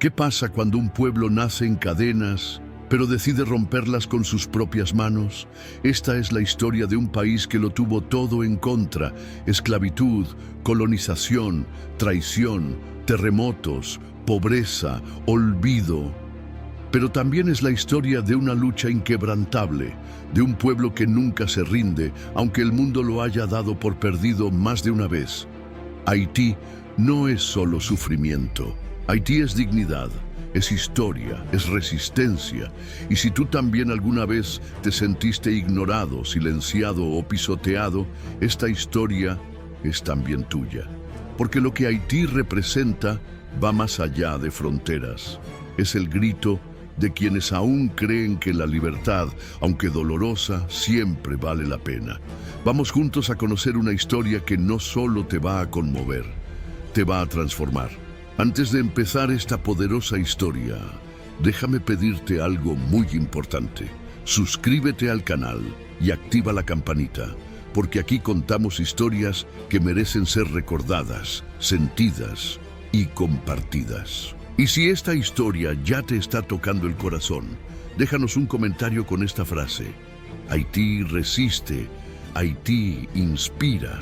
¿Qué pasa cuando un pueblo nace en cadenas, pero decide romperlas con sus propias manos? Esta es la historia de un país que lo tuvo todo en contra: esclavitud, colonización, traición, terremotos, pobreza, olvido. Pero también es la historia de una lucha inquebrantable, de un pueblo que nunca se rinde, aunque el mundo lo haya dado por perdido más de una vez. Haití no es solo sufrimiento. Haití es dignidad, es historia, es resistencia. Y si tú también alguna vez te sentiste ignorado, silenciado o pisoteado, esta historia es también tuya. Porque lo que Haití representa va más allá de fronteras. Es el grito de quienes aún creen que la libertad, aunque dolorosa, siempre vale la pena. Vamos juntos a conocer una historia que no solo te va a conmover, te va a transformar. Antes de empezar esta poderosa historia, déjame pedirte algo muy importante. Suscríbete al canal y activa la campanita, porque aquí contamos historias que merecen ser recordadas, sentidas y compartidas. Y si esta historia ya te está tocando el corazón, déjanos un comentario con esta frase: Haití resiste, Haití inspira.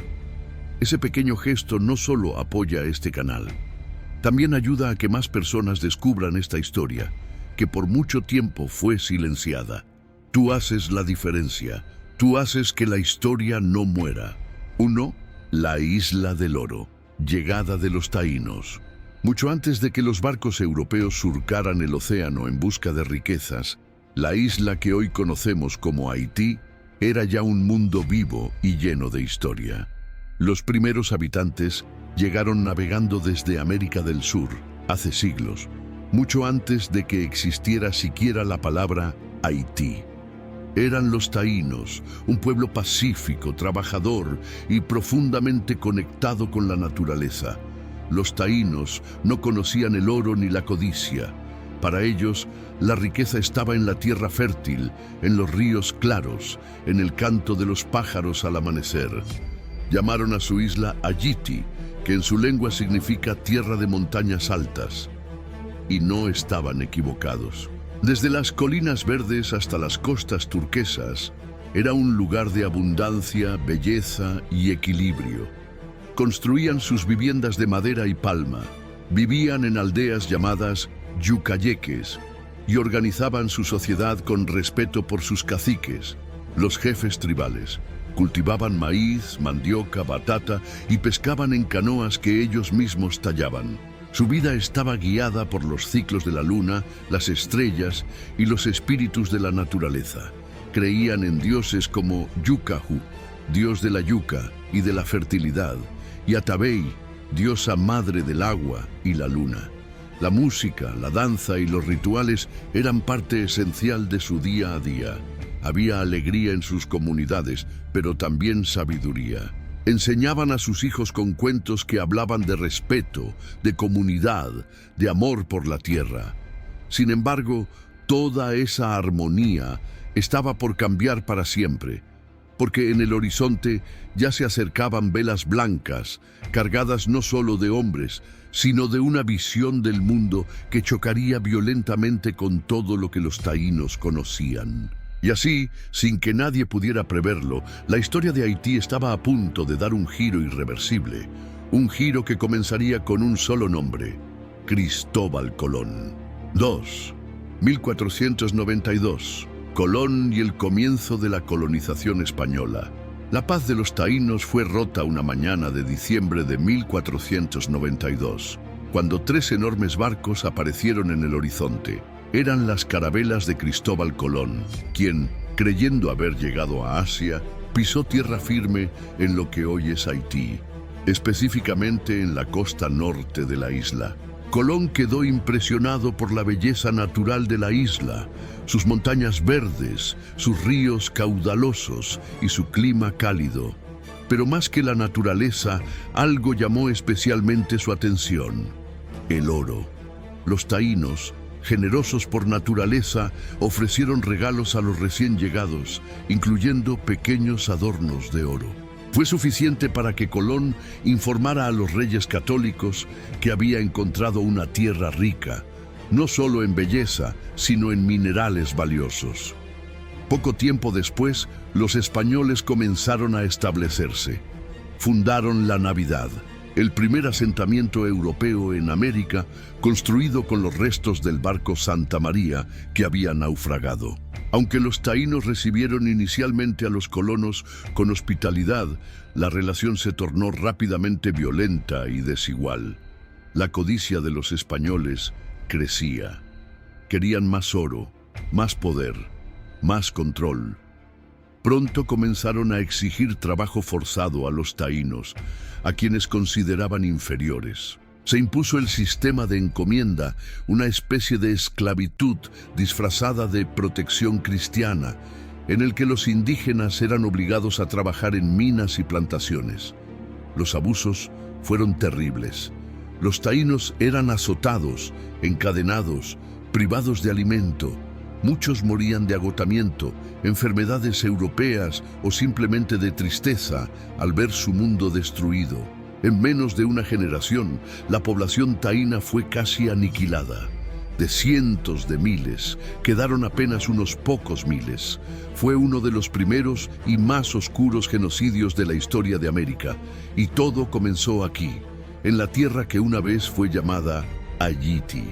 Ese pequeño gesto no solo apoya este canal, también ayuda a que más personas descubran esta historia, que por mucho tiempo fue silenciada. Tú haces la diferencia. Tú haces que la historia no muera. 1. La Isla del Oro. Llegada de los taínos. Mucho antes de que los barcos europeos surcaran el océano en busca de riquezas, la isla que hoy conocemos como Haití era ya un mundo vivo y lleno de historia. Los primeros habitantes llegaron navegando desde América del Sur hace siglos, mucho antes de que existiera siquiera la palabra Haití. Eran los taínos, un pueblo pacífico, trabajador y profundamente conectado con la naturaleza. Los taínos no conocían el oro ni la codicia. Para ellos, la riqueza estaba en la tierra fértil, en los ríos claros, en el canto de los pájaros al amanecer. Llamaron a su isla Ayiti, que en su lengua significa tierra de montañas altas. Y no estaban equivocados. Desde las colinas verdes hasta las costas turquesas, era un lugar de abundancia, belleza y equilibrio. Construían sus viviendas de madera y palma, vivían en aldeas llamadas yucayeques y organizaban su sociedad con respeto por sus caciques, los jefes tribales. Cultivaban maíz, mandioca, batata y pescaban en canoas que ellos mismos tallaban. Su vida estaba guiada por los ciclos de la luna, las estrellas y los espíritus de la naturaleza. Creían en dioses como Yucahu, dios de la yuca y de la fertilidad, y Atabey, diosa madre del agua y la luna. La música, la danza y los rituales eran parte esencial de su día a día. Había alegría en sus comunidades, pero también sabiduría. Enseñaban a sus hijos con cuentos que hablaban de respeto, de comunidad, de amor por la tierra. Sin embargo, toda esa armonía estaba por cambiar para siempre, porque en el horizonte ya se acercaban velas blancas, cargadas no solo de hombres, sino de una visión del mundo que chocaría violentamente con todo lo que los taínos conocían. Y así, sin que nadie pudiera preverlo, la historia de Haití estaba a punto de dar un giro irreversible, un giro que comenzaría con un solo nombre: Cristóbal Colón. 2. 1492. Colón y el comienzo de la colonización española. La paz de los taínos fue rota una mañana de diciembre de 1492, cuando 3 enormes barcos aparecieron en el horizonte. Eran las carabelas de Cristóbal Colón, quien, creyendo haber llegado a Asia, pisó tierra firme en lo que hoy es Haití, específicamente en la costa norte de la isla. Colón quedó impresionado por la belleza natural de la isla, sus montañas verdes, sus ríos caudalosos y su clima cálido. Pero más que la naturaleza, algo llamó especialmente su atención: el oro. Los taínos, generosos por naturaleza, ofrecieron regalos a los recién llegados, incluyendo pequeños adornos de oro. Fue suficiente para que Colón informara a los reyes católicos que había encontrado una tierra rica, no solo en belleza, sino en minerales valiosos. Poco tiempo después, los españoles comenzaron a establecerse. Fundaron la Navidad, el primer asentamiento europeo en América, construido con los restos del barco Santa María que había naufragado. Aunque los taínos recibieron inicialmente a los colonos con hospitalidad, la relación se tornó rápidamente violenta y desigual. La codicia de los españoles crecía. Querían más oro, más poder, más control. Pronto comenzaron a exigir trabajo forzado a los taínos, a quienes consideraban inferiores. Se impuso el sistema de encomienda, una especie de esclavitud disfrazada de protección cristiana, en el que los indígenas eran obligados a trabajar en minas y plantaciones. Los abusos fueron terribles. Los taínos eran azotados, encadenados, privados de alimento. Muchos morían de agotamiento, enfermedades europeas o simplemente de tristeza al ver su mundo destruido. En menos de una generación, la población taína fue casi aniquilada. De cientos de miles, quedaron apenas unos pocos miles. Fue uno de los primeros y más oscuros genocidios de la historia de América. Y todo comenzó aquí, en la tierra que una vez fue llamada Ayiti.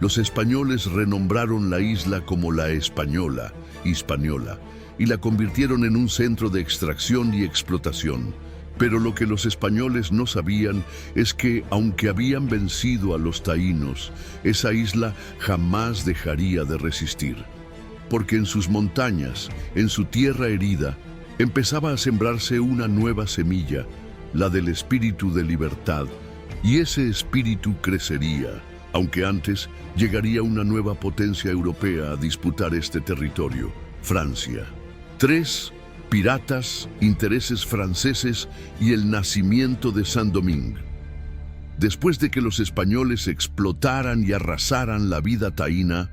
Los españoles renombraron la isla como La Española, Hispaniola, y la convirtieron en un centro de extracción y explotación. Pero lo que los españoles no sabían es que, aunque habían vencido a los taínos, esa isla jamás dejaría de resistir. Porque en sus montañas, en su tierra herida, empezaba a sembrarse una nueva semilla, la del espíritu de libertad, y ese espíritu crecería. Aunque antes llegaría una nueva potencia europea a disputar este territorio, Francia. 3. Piratas, intereses franceses y el nacimiento de Saint-Domingue. Después de que los españoles explotaran y arrasaran la vida taína,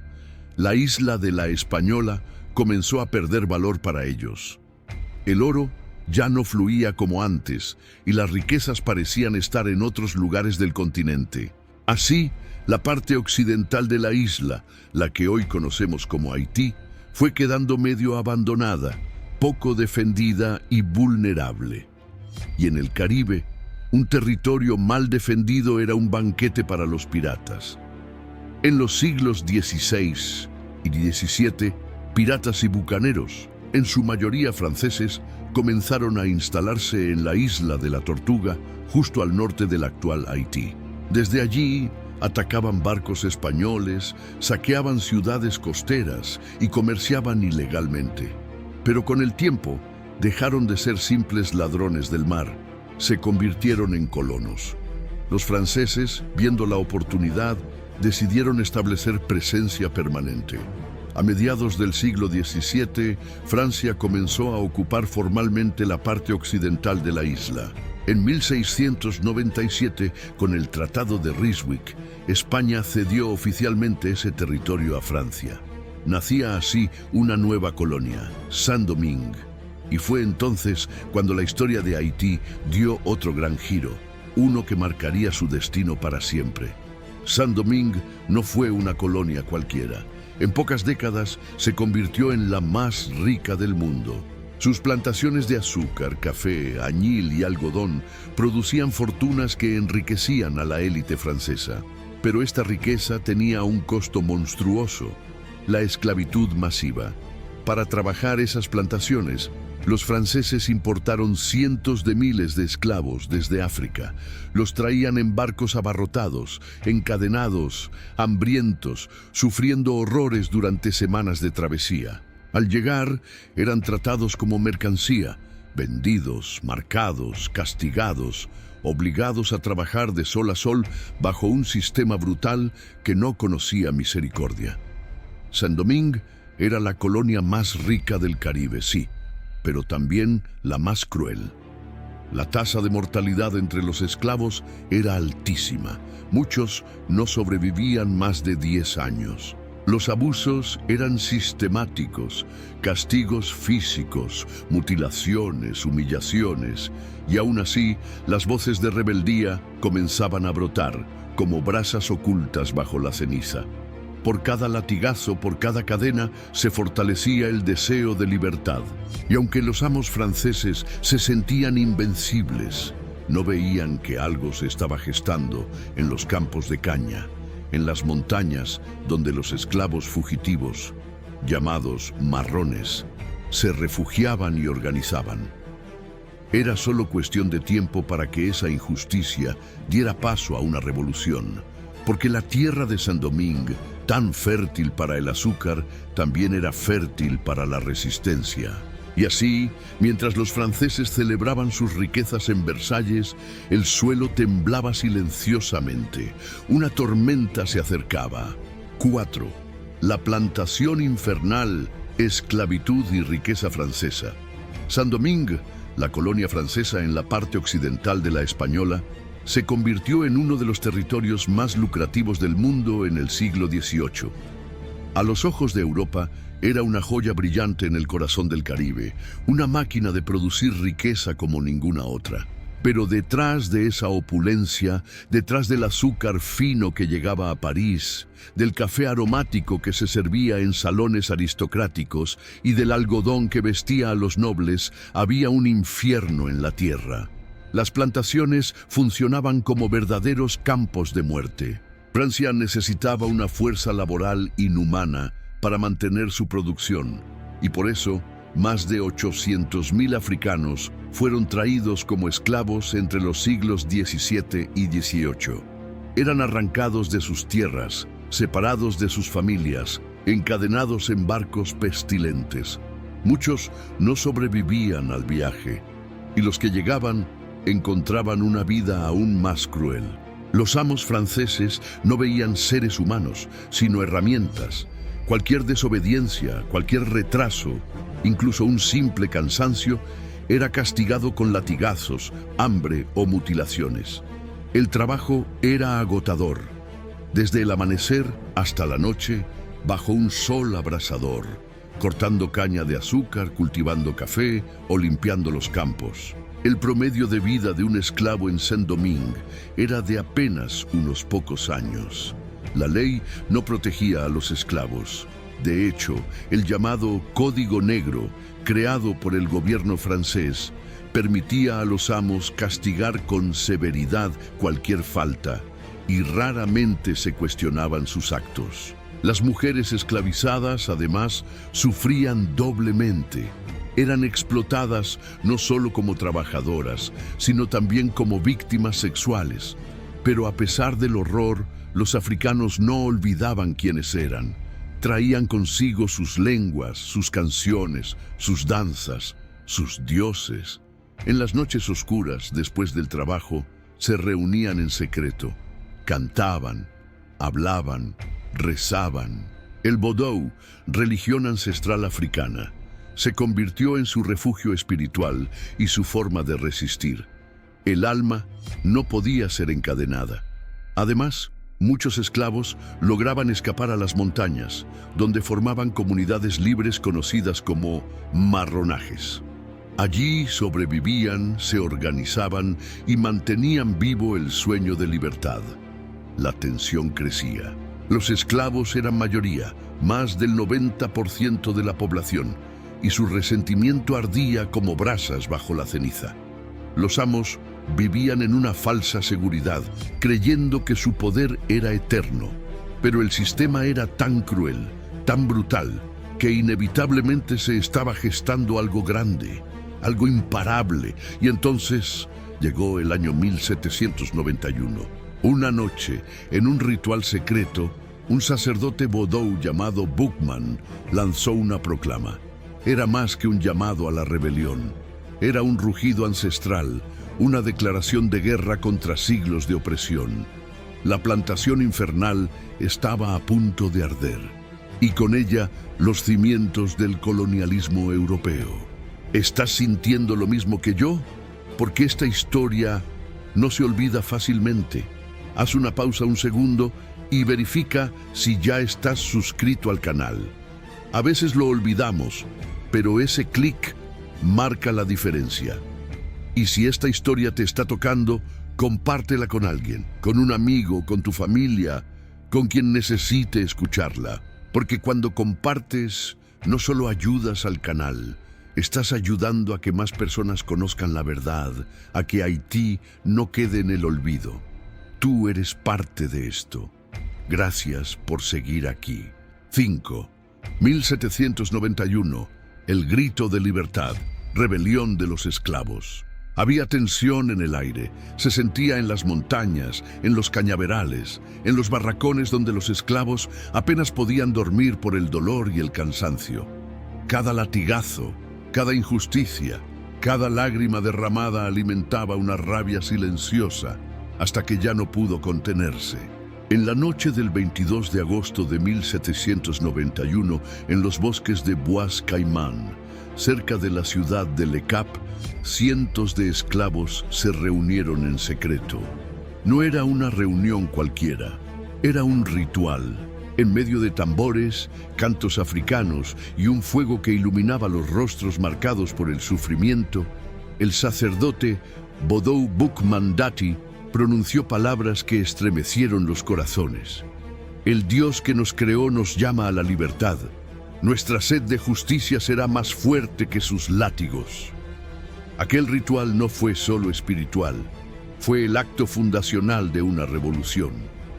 la isla de La Española comenzó a perder valor para ellos. El oro ya no fluía como antes y las riquezas parecían estar en otros lugares del continente. Así, la parte occidental de la isla, la que hoy conocemos como Haití, fue quedando medio abandonada, poco defendida y vulnerable. Y en el Caribe, un territorio mal defendido era un banquete para los piratas. En los siglos XVI y XVII, piratas y bucaneros, en su mayoría franceses, comenzaron a instalarse en la isla de la Tortuga, justo al norte del actual Haití. Desde allí, atacaban barcos españoles, saqueaban ciudades costeras y comerciaban ilegalmente. Pero con el tiempo, dejaron de ser simples ladrones del mar, se convirtieron en colonos. Los franceses, viendo la oportunidad, decidieron establecer presencia permanente. A mediados del siglo XVII, Francia comenzó a ocupar formalmente la parte occidental de la isla. En 1697, con el Tratado de Ryswick, España cedió oficialmente ese territorio a Francia. Nacía así una nueva colonia, Saint-Domingue, y fue entonces cuando la historia de Haití dio otro gran giro, uno que marcaría su destino para siempre. Saint-Domingue no fue una colonia cualquiera. En pocas décadas se convirtió en la más rica del mundo. Sus plantaciones de azúcar, café, añil y algodón producían fortunas que enriquecían a la élite francesa. Pero esta riqueza tenía un costo monstruoso: la esclavitud masiva. Para trabajar esas plantaciones, los franceses importaron cientos de miles de esclavos desde África. Los traían en barcos abarrotados, encadenados, hambrientos, sufriendo horrores durante semanas de travesía. Al llegar, eran tratados como mercancía, vendidos, marcados, castigados, obligados a trabajar de sol a sol bajo un sistema brutal que no conocía misericordia. Saint-Domingue era la colonia más rica del Caribe, sí, pero también la más cruel. La tasa de mortalidad entre los esclavos era altísima. Muchos no sobrevivían más de 10 años. Los abusos eran sistemáticos, castigos físicos, mutilaciones, humillaciones, y aún así las voces de rebeldía comenzaban a brotar como brasas ocultas bajo la ceniza. Por cada latigazo, por cada cadena, se fortalecía el deseo de libertad. Y aunque los amos franceses se sentían invencibles, no veían que algo se estaba gestando en los campos de caña, en las montañas donde los esclavos fugitivos, llamados marrones, se refugiaban y organizaban. Era solo cuestión de tiempo para que esa injusticia diera paso a una revolución, porque la tierra de Saint-Domingue, tan fértil para el azúcar, también era fértil para la resistencia. Y así, mientras los franceses celebraban sus riquezas en Versalles, el suelo temblaba silenciosamente. Una tormenta se acercaba. 4. La plantación infernal, esclavitud y riqueza francesa. Saint-Domingue, la colonia francesa en la parte occidental de la Española, se convirtió en uno de los territorios más lucrativos del mundo en el siglo XVIII. A los ojos de Europa, era una joya brillante en el corazón del Caribe, una máquina de producir riqueza como ninguna otra. Pero detrás de esa opulencia, detrás del azúcar fino que llegaba a París, del café aromático que se servía en salones aristocráticos y del algodón que vestía a los nobles, había un infierno en la tierra. Las plantaciones funcionaban como verdaderos campos de muerte. Francia necesitaba una fuerza laboral inhumana para mantener su producción, y por eso más de 800.000 africanos fueron traídos como esclavos entre los siglos XVII y XVIII. Eran arrancados de sus tierras, separados de sus familias, encadenados en barcos pestilentes. Muchos no sobrevivían al viaje, y los que llegaban encontraban una vida aún más cruel. Los amos franceses no veían seres humanos, sino herramientas. Cualquier desobediencia, cualquier retraso, incluso un simple cansancio, era castigado con latigazos, hambre o mutilaciones. El trabajo era agotador, desde el amanecer hasta la noche, bajo un sol abrasador, cortando caña de azúcar, cultivando café o limpiando los campos. El promedio de vida de un esclavo en Saint-Domingue era de apenas unos pocos años. La ley no protegía a los esclavos. De hecho, el llamado Código Negro, creado por el gobierno francés, permitía a los amos castigar con severidad cualquier falta, y raramente se cuestionaban sus actos. Las mujeres esclavizadas, además, sufrían doblemente. Eran explotadas no solo como trabajadoras, sino también como víctimas sexuales. Pero a pesar del horror, los africanos no olvidaban quiénes eran. Traían consigo sus lenguas, sus canciones, sus danzas, sus dioses. En las noches oscuras, después del trabajo, se reunían en secreto. Cantaban, hablaban, rezaban. El Vodou, religión ancestral africana, se convirtió en su refugio espiritual y su forma de resistir. El alma no podía ser encadenada. Además, muchos esclavos lograban escapar a las montañas, donde formaban comunidades libres conocidas como marronajes. Allí sobrevivían, se organizaban y mantenían vivo el sueño de libertad. La tensión crecía. Los esclavos eran mayoría, más del 90% de la población, y su resentimiento ardía como brasas bajo la ceniza. Los amos vivían en una falsa seguridad, creyendo que su poder era eterno. Pero el sistema era tan cruel, tan brutal, que inevitablemente se estaba gestando algo grande, algo imparable. Y entonces llegó el año 1791. Una noche, en un ritual secreto, un sacerdote vodou llamado Boukman lanzó una proclama. Era más que un llamado a la rebelión. Era un rugido ancestral, una declaración de guerra contra siglos de opresión. La plantación infernal estaba a punto de arder, y con ella los cimientos del colonialismo europeo. ¿Estás sintiendo lo mismo que yo? Porque esta historia no se olvida fácilmente. Haz una pausa un segundo y verifica si ya estás suscrito al canal. A veces lo olvidamos, pero ese clic marca la diferencia. Y si esta historia te está tocando, compártela con alguien, con un amigo, con tu familia, con quien necesite escucharla, porque cuando compartes, no solo ayudas al canal, estás ayudando a que más personas conozcan la verdad, a que Haití no quede en el olvido. Tú eres parte de esto. Gracias por seguir aquí. 5. 1791. El grito de libertad. Rebelión de los esclavos. Había tensión en el aire. Se sentía en las montañas, en los cañaverales, en los barracones donde los esclavos apenas podían dormir por el dolor y el cansancio. Cada latigazo, cada injusticia, cada lágrima derramada alimentaba una rabia silenciosa hasta que ya no pudo contenerse. En la noche del 22 de agosto de 1791, en los bosques de Bois Caimán, cerca de la ciudad de Le Cap, cientos de esclavos se reunieron en secreto. No era una reunión cualquiera, era un ritual. En medio de tambores, cantos africanos y un fuego que iluminaba los rostros marcados por el sufrimiento, el sacerdote Bodou Boukmandati pronunció palabras que estremecieron los corazones. El Dios que nos creó nos llama a la libertad. Nuestra sed de justicia será más fuerte que sus látigos. Aquel ritual no fue solo espiritual, fue el acto fundacional de una revolución.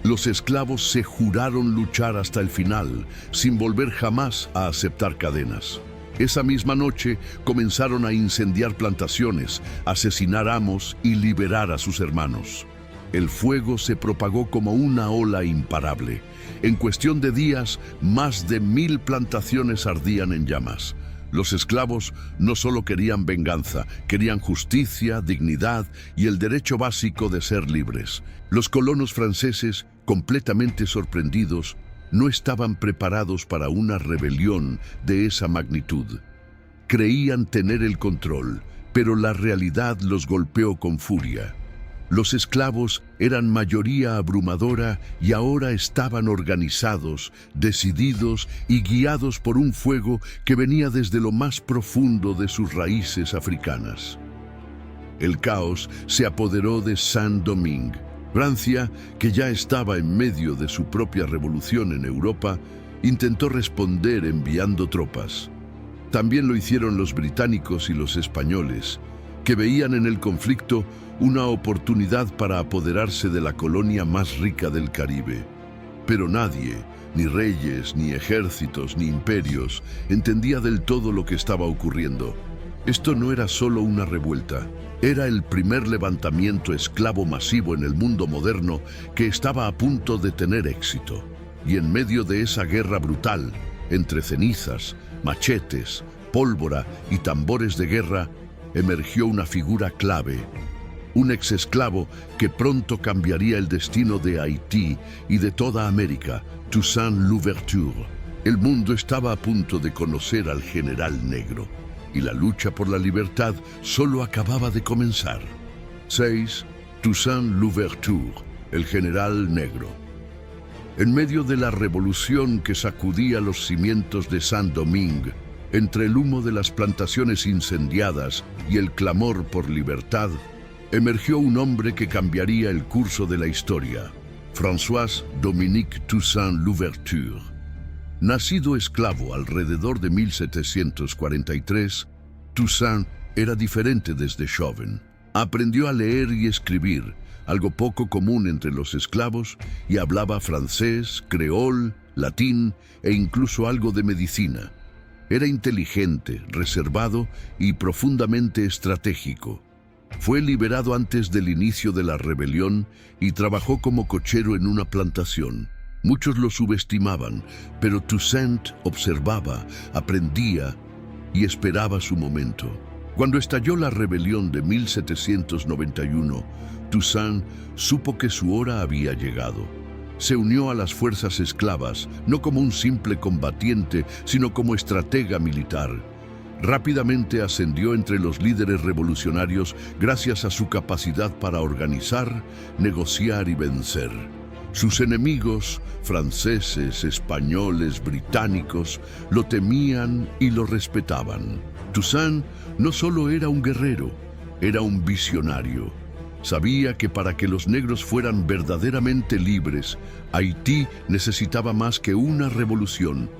Los esclavos se juraron luchar hasta el final, sin volver jamás a aceptar cadenas. Esa misma noche comenzaron a incendiar plantaciones, asesinar amos y liberar a sus hermanos. El fuego se propagó como una ola imparable. En cuestión de días, más de 1000 plantaciones ardían en llamas. Los esclavos no solo querían venganza, querían justicia, dignidad y el derecho básico de ser libres. Los colonos franceses, completamente sorprendidos, no estaban preparados para una rebelión de esa magnitud. Creían tener el control, pero la realidad los golpeó con furia. Los esclavos eran mayoría abrumadora y ahora estaban organizados, decididos y guiados por un fuego que venía desde lo más profundo de sus raíces africanas. El caos se apoderó de Saint-Domingue. Francia, que ya estaba en medio de su propia revolución en Europa, intentó responder enviando tropas. También lo hicieron los británicos y los españoles, que veían en el conflicto una oportunidad para apoderarse de la colonia más rica del Caribe. Pero nadie, ni reyes, ni ejércitos, ni imperios, entendía del todo lo que estaba ocurriendo. Esto no era solo una revuelta, era el primer levantamiento esclavo masivo en el mundo moderno que estaba a punto de tener éxito. Y en medio de esa guerra brutal, entre cenizas, machetes, pólvora y tambores de guerra, emergió una figura clave, un exesclavo que pronto cambiaría el destino de Haití y de toda América, Toussaint Louverture. El mundo estaba a punto de conocer al general negro, y la lucha por la libertad solo acababa de comenzar. 6. Toussaint Louverture, el general negro. En medio de la revolución que sacudía los cimientos de Saint-Domingue, entre el humo de las plantaciones incendiadas y el clamor por libertad, emergió un hombre que cambiaría el curso de la historia, François Dominique Toussaint Louverture. Nacido esclavo alrededor de 1743, Toussaint era diferente desde joven. Aprendió a leer y escribir, algo poco común entre los esclavos, y hablaba francés, creol, latín e incluso algo de medicina. Era inteligente, reservado y profundamente estratégico. Fue liberado antes del inicio de la rebelión y trabajó como cochero en una plantación. Muchos lo subestimaban, pero Toussaint observaba, aprendía y esperaba su momento. Cuando estalló la rebelión de 1791, Toussaint supo que su hora había llegado. Se unió a las fuerzas esclavas, no como un simple combatiente, sino como estratega militar. Rápidamente ascendió entre los líderes revolucionarios gracias a su capacidad para organizar, negociar y vencer. Sus enemigos, franceses, españoles, británicos, lo temían y lo respetaban. Toussaint no solo era un guerrero, era un visionario. Sabía que para que los negros fueran verdaderamente libres, Haití necesitaba más que una revolución.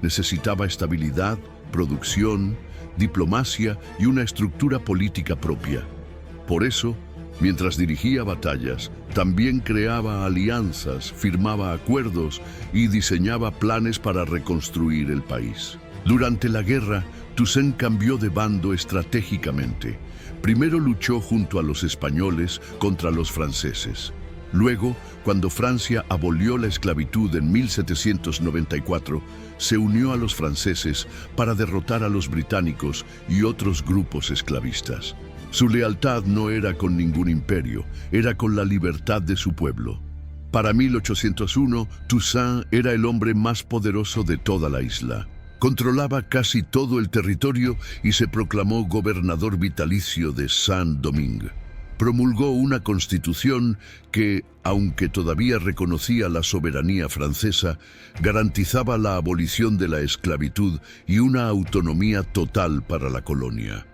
Necesitaba estabilidad, producción, diplomacia y una estructura política propia. Por eso, mientras dirigía batallas, también creaba alianzas, firmaba acuerdos y diseñaba planes para reconstruir el país. Durante la guerra, Toussaint cambió de bando estratégicamente. Primero luchó junto a los españoles contra los franceses. Luego, cuando Francia abolió la esclavitud en 1794, se unió a los franceses para derrotar a los británicos y otros grupos esclavistas. Su lealtad no era con ningún imperio, era con la libertad de su pueblo. Para 1801, Toussaint era el hombre más poderoso de toda la isla. Controlaba casi todo el territorio y se proclamó gobernador vitalicio de Saint-Domingue. Promulgó una constitución que, aunque todavía reconocía la soberanía francesa, garantizaba la abolición de la esclavitud y una autonomía total para la colonia.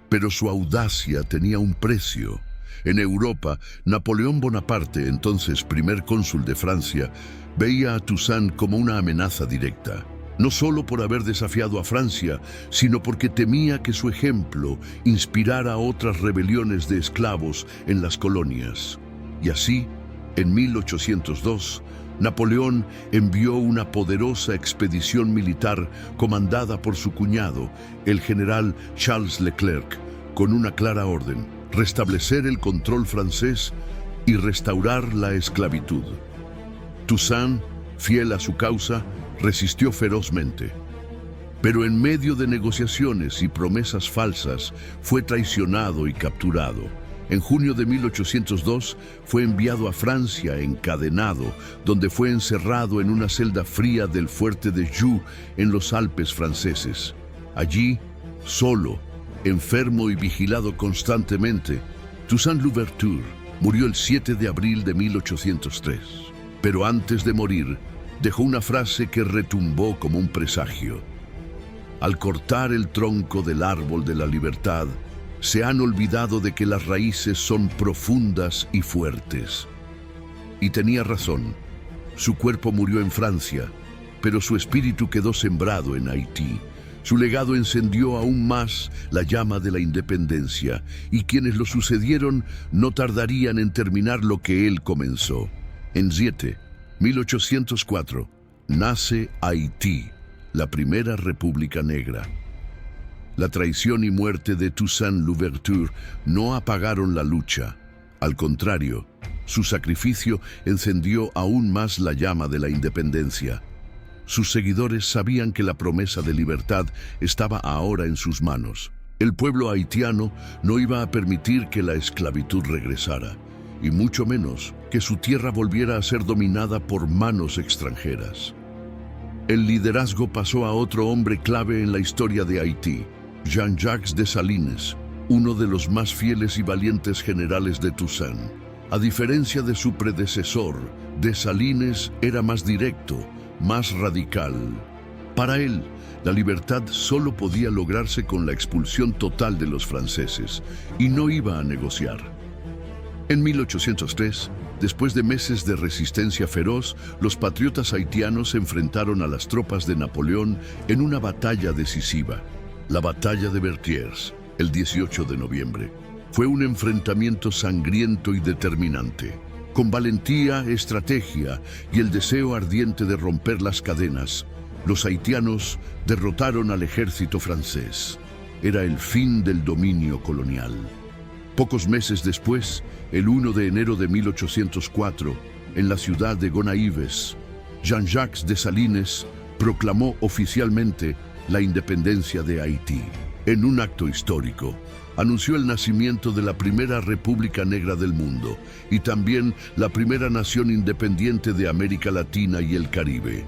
Pero su audacia tenía un precio. En Europa, Napoleón Bonaparte, entonces primer cónsul de Francia, veía a Toussaint como una amenaza directa. No solo por haber desafiado a Francia, sino porque temía que su ejemplo inspirara a otras rebeliones de esclavos en las colonias. Y así, en 1802, Napoleón envió una poderosa expedición militar comandada por su cuñado, el general Charles Leclerc, con una clara orden: restablecer el control francés y restaurar la esclavitud. Toussaint, fiel a su causa, resistió ferozmente. Pero en medio de negociaciones y promesas falsas, fue traicionado y capturado. En junio de 1802 fue enviado a Francia encadenado, donde fue encerrado en una celda fría del fuerte de Joux en los Alpes franceses. Allí, solo, enfermo y vigilado constantemente, Toussaint Louverture murió el 7 de abril de 1803. Pero antes de morir, dejó una frase que retumbó como un presagio: al cortar el tronco del árbol de la libertad, se han olvidado de que las raíces son profundas y fuertes. Y tenía razón. Su cuerpo murió en Francia, pero su espíritu quedó sembrado en Haití. Su legado encendió aún más la llama de la independencia, y quienes lo sucedieron no tardarían en terminar lo que él comenzó. En 1804, nace Haití, la primera república negra. La traición y muerte de Toussaint Louverture no apagaron la lucha. Al contrario, su sacrificio encendió aún más la llama de la independencia. Sus seguidores sabían que la promesa de libertad estaba ahora en sus manos. El pueblo haitiano no iba a permitir que la esclavitud regresara, y mucho menos que su tierra volviera a ser dominada por manos extranjeras. El liderazgo pasó a otro hombre clave en la historia de Haití, Jean-Jacques Dessalines, uno de los más fieles y valientes generales de Toussaint. A diferencia de su predecesor, Dessalines era más directo, más radical. Para él, la libertad solo podía lograrse con la expulsión total de los franceses, y no iba a negociar. En 1803, después de meses de resistencia feroz, los patriotas haitianos se enfrentaron a las tropas de Napoleón en una batalla decisiva, la Batalla de Vertières, el 18 de noviembre. Fue un enfrentamiento sangriento y determinante. Con valentía, estrategia y el deseo ardiente de romper las cadenas, los haitianos derrotaron al ejército francés. Era el fin del dominio colonial. Pocos meses después, el 1 de enero de 1804, en la ciudad de Gonaives, Jean-Jacques Dessalines proclamó oficialmente la independencia de Haití. En un acto histórico, anunció el nacimiento de la primera república negra del mundo y también la primera nación independiente de América Latina y el Caribe.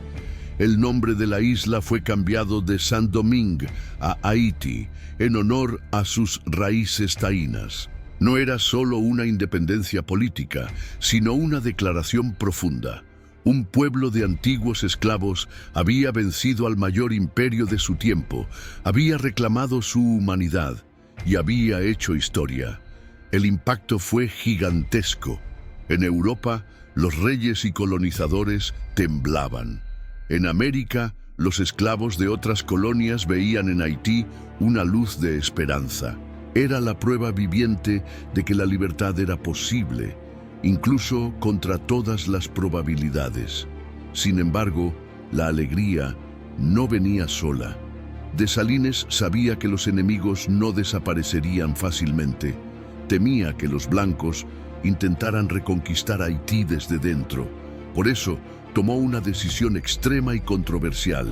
El nombre de la isla fue cambiado de Saint-Domingue a Haití en honor a sus raíces taínas. No era solo una independencia política, sino una declaración profunda. Un pueblo de antiguos esclavos había vencido al mayor imperio de su tiempo, había reclamado su humanidad y había hecho historia. El impacto fue gigantesco. En Europa, los reyes y colonizadores temblaban. En América, los esclavos de otras colonias veían en Haití una luz de esperanza. Era la prueba viviente de que la libertad era posible, incluso contra todas las probabilidades. Sin embargo, la alegría no venía sola. Dessalines sabía que los enemigos no desaparecerían fácilmente. Temía que los blancos intentaran reconquistar Haití desde dentro. Por eso, tomó una decisión extrema y controversial.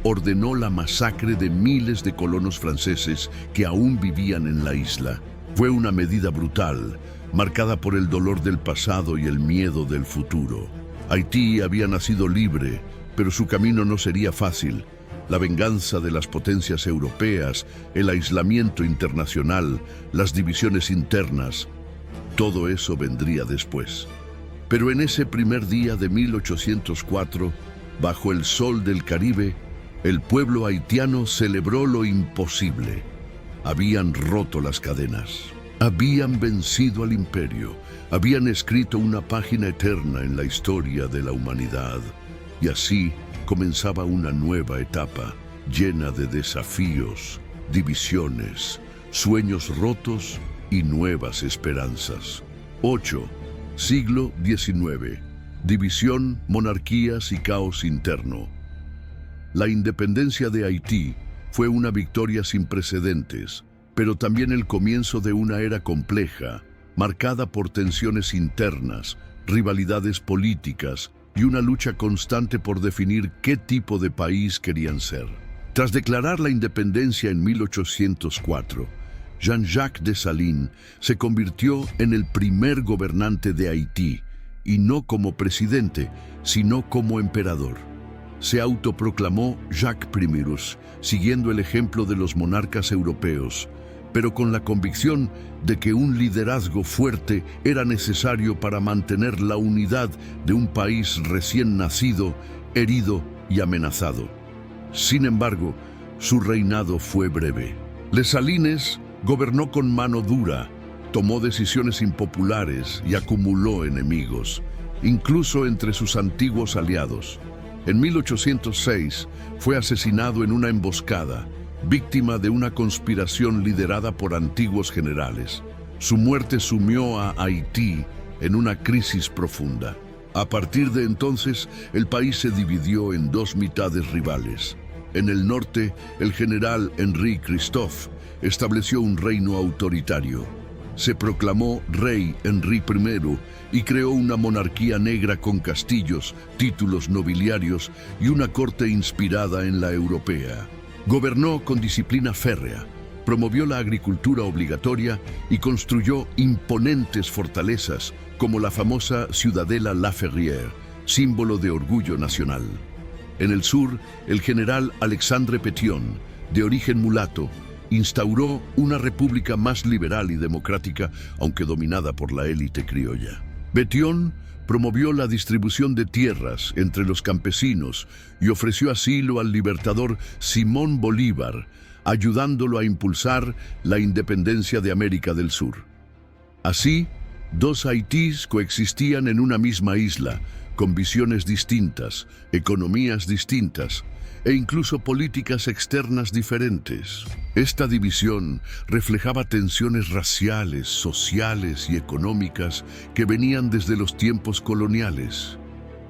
Ordenó la masacre de miles de colonos franceses que aún vivían en la isla. Fue una medida brutal, marcada por el dolor del pasado y el miedo del futuro. Haití había nacido libre, pero su camino no sería fácil. La venganza de las potencias europeas, el aislamiento internacional, las divisiones internas, todo eso vendría después. Pero en ese primer día de 1804, bajo el sol del Caribe, el pueblo haitiano celebró lo imposible. Habían roto las cadenas, habían vencido al imperio, habían escrito una página eterna en la historia de la humanidad. Y así comenzaba una nueva etapa, llena de desafíos, divisiones, sueños rotos y nuevas esperanzas. 8. Siglo XIX. División, monarquías y caos interno. La independencia de Haití fue una victoria sin precedentes, pero también el comienzo de una era compleja, marcada por tensiones internas, rivalidades políticas y una lucha constante por definir qué tipo de país querían ser. Tras declarar la independencia en 1804, Jean-Jacques Dessalines se convirtió en el primer gobernante de Haití, y no como presidente, sino como emperador. Se autoproclamó Jacques I, siguiendo el ejemplo de los monarcas europeos, pero con la convicción de que un liderazgo fuerte era necesario para mantener la unidad de un país recién nacido, herido y amenazado. Sin embargo, su reinado fue breve. Dessalines gobernó con mano dura, tomó decisiones impopulares y acumuló enemigos, incluso entre sus antiguos aliados. En 1806 fue asesinado en una emboscada, víctima de una conspiración liderada por antiguos generales. Su muerte sumió a Haití en una crisis profunda. A partir de entonces, el país se dividió en dos mitades rivales. En el norte, el general Henri Christophe estableció un reino autoritario. Se proclamó rey Henri I y creó una monarquía negra con castillos, títulos nobiliarios y una corte inspirada en la europea. Gobernó con disciplina férrea, promovió la agricultura obligatoria y construyó imponentes fortalezas como la famosa Ciudadela La Ferrière, símbolo de orgullo nacional. En el sur, el general Alexandre Pétion, de origen mulato, instauró una república más liberal y democrática, aunque dominada por la élite criolla. Pétion promovió la distribución de tierras entre los campesinos y ofreció asilo al libertador Simón Bolívar, ayudándolo a impulsar la independencia de América del Sur. Así, dos Haitís coexistían en una misma isla, con visiones distintas, economías distintas e incluso políticas externas diferentes. Esta división reflejaba tensiones raciales, sociales y económicas que venían desde los tiempos coloniales.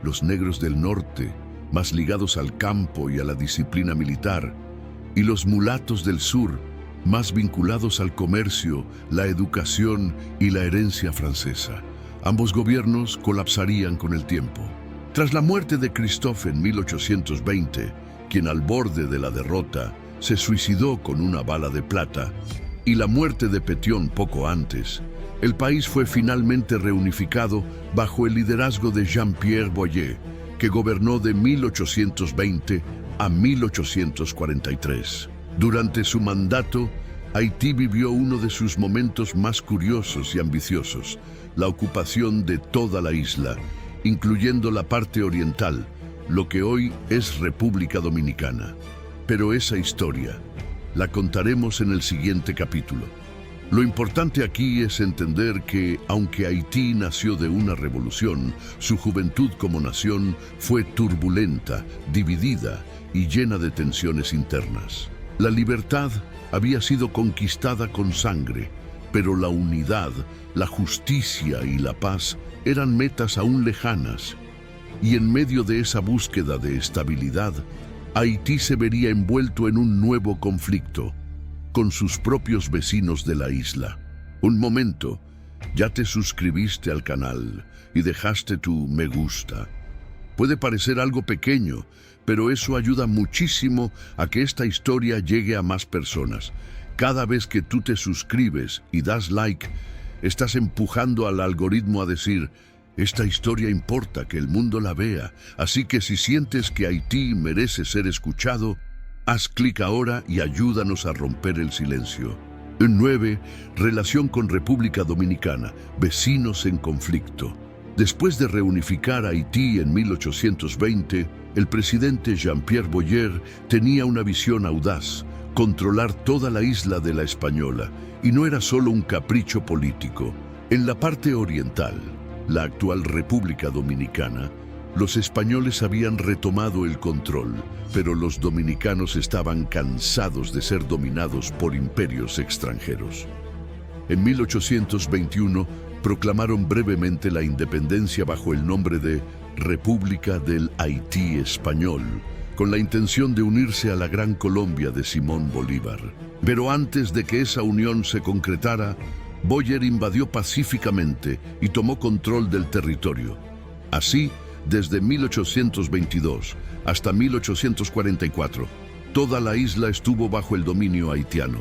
Los negros del norte, más ligados al campo y a la disciplina militar, y los mulatos del sur, más vinculados al comercio, la educación y la herencia francesa. Ambos gobiernos colapsarían con el tiempo. Tras la muerte de Christophe en 1820, quien al borde de la derrota se suicidó con una bala de plata, y la muerte de Pétion poco antes, el país fue finalmente reunificado bajo el liderazgo de Jean-Pierre Boyer, que gobernó de 1820 a 1843. Durante su mandato, Haití vivió uno de sus momentos más curiosos y ambiciosos, la ocupación de toda la isla, incluyendo la parte oriental, lo que hoy es República Dominicana. Pero esa historia la contaremos en el siguiente capítulo. Lo importante aquí es entender que, aunque Haití nació de una revolución, su juventud como nación fue turbulenta, dividida y llena de tensiones internas. La libertad había sido conquistada con sangre, pero la unidad, la justicia y la paz eran metas aún lejanas. Y en medio de esa búsqueda de estabilidad, Haití se vería envuelto en un nuevo conflicto con sus propios vecinos de la isla. Un momento, ya te suscribiste al canal y dejaste tu me gusta. Puede parecer algo pequeño, pero eso ayuda muchísimo a que esta historia llegue a más personas. Cada vez que tú te suscribes y das like, estás empujando al algoritmo a decir: esta historia importa que el mundo la vea, así que si sientes que Haití merece ser escuchado, haz clic ahora y ayúdanos a romper el silencio. 9. Relación con República Dominicana, vecinos en conflicto. Después de reunificar Haití en 1820, el presidente Jean-Pierre Boyer tenía una visión audaz: controlar toda la isla de la Española, y no era solo un capricho político. En la parte oriental, la actual República Dominicana, los españoles habían retomado el control, pero los dominicanos estaban cansados de ser dominados por imperios extranjeros. En 1821 proclamaron brevemente la independencia bajo el nombre de República del Haití Español, con la intención de unirse a la Gran Colombia de Simón Bolívar. Pero antes de que esa unión se concretara, Boyer invadió pacíficamente y tomó control del territorio. Así, desde 1822 hasta 1844, toda la isla estuvo bajo el dominio haitiano.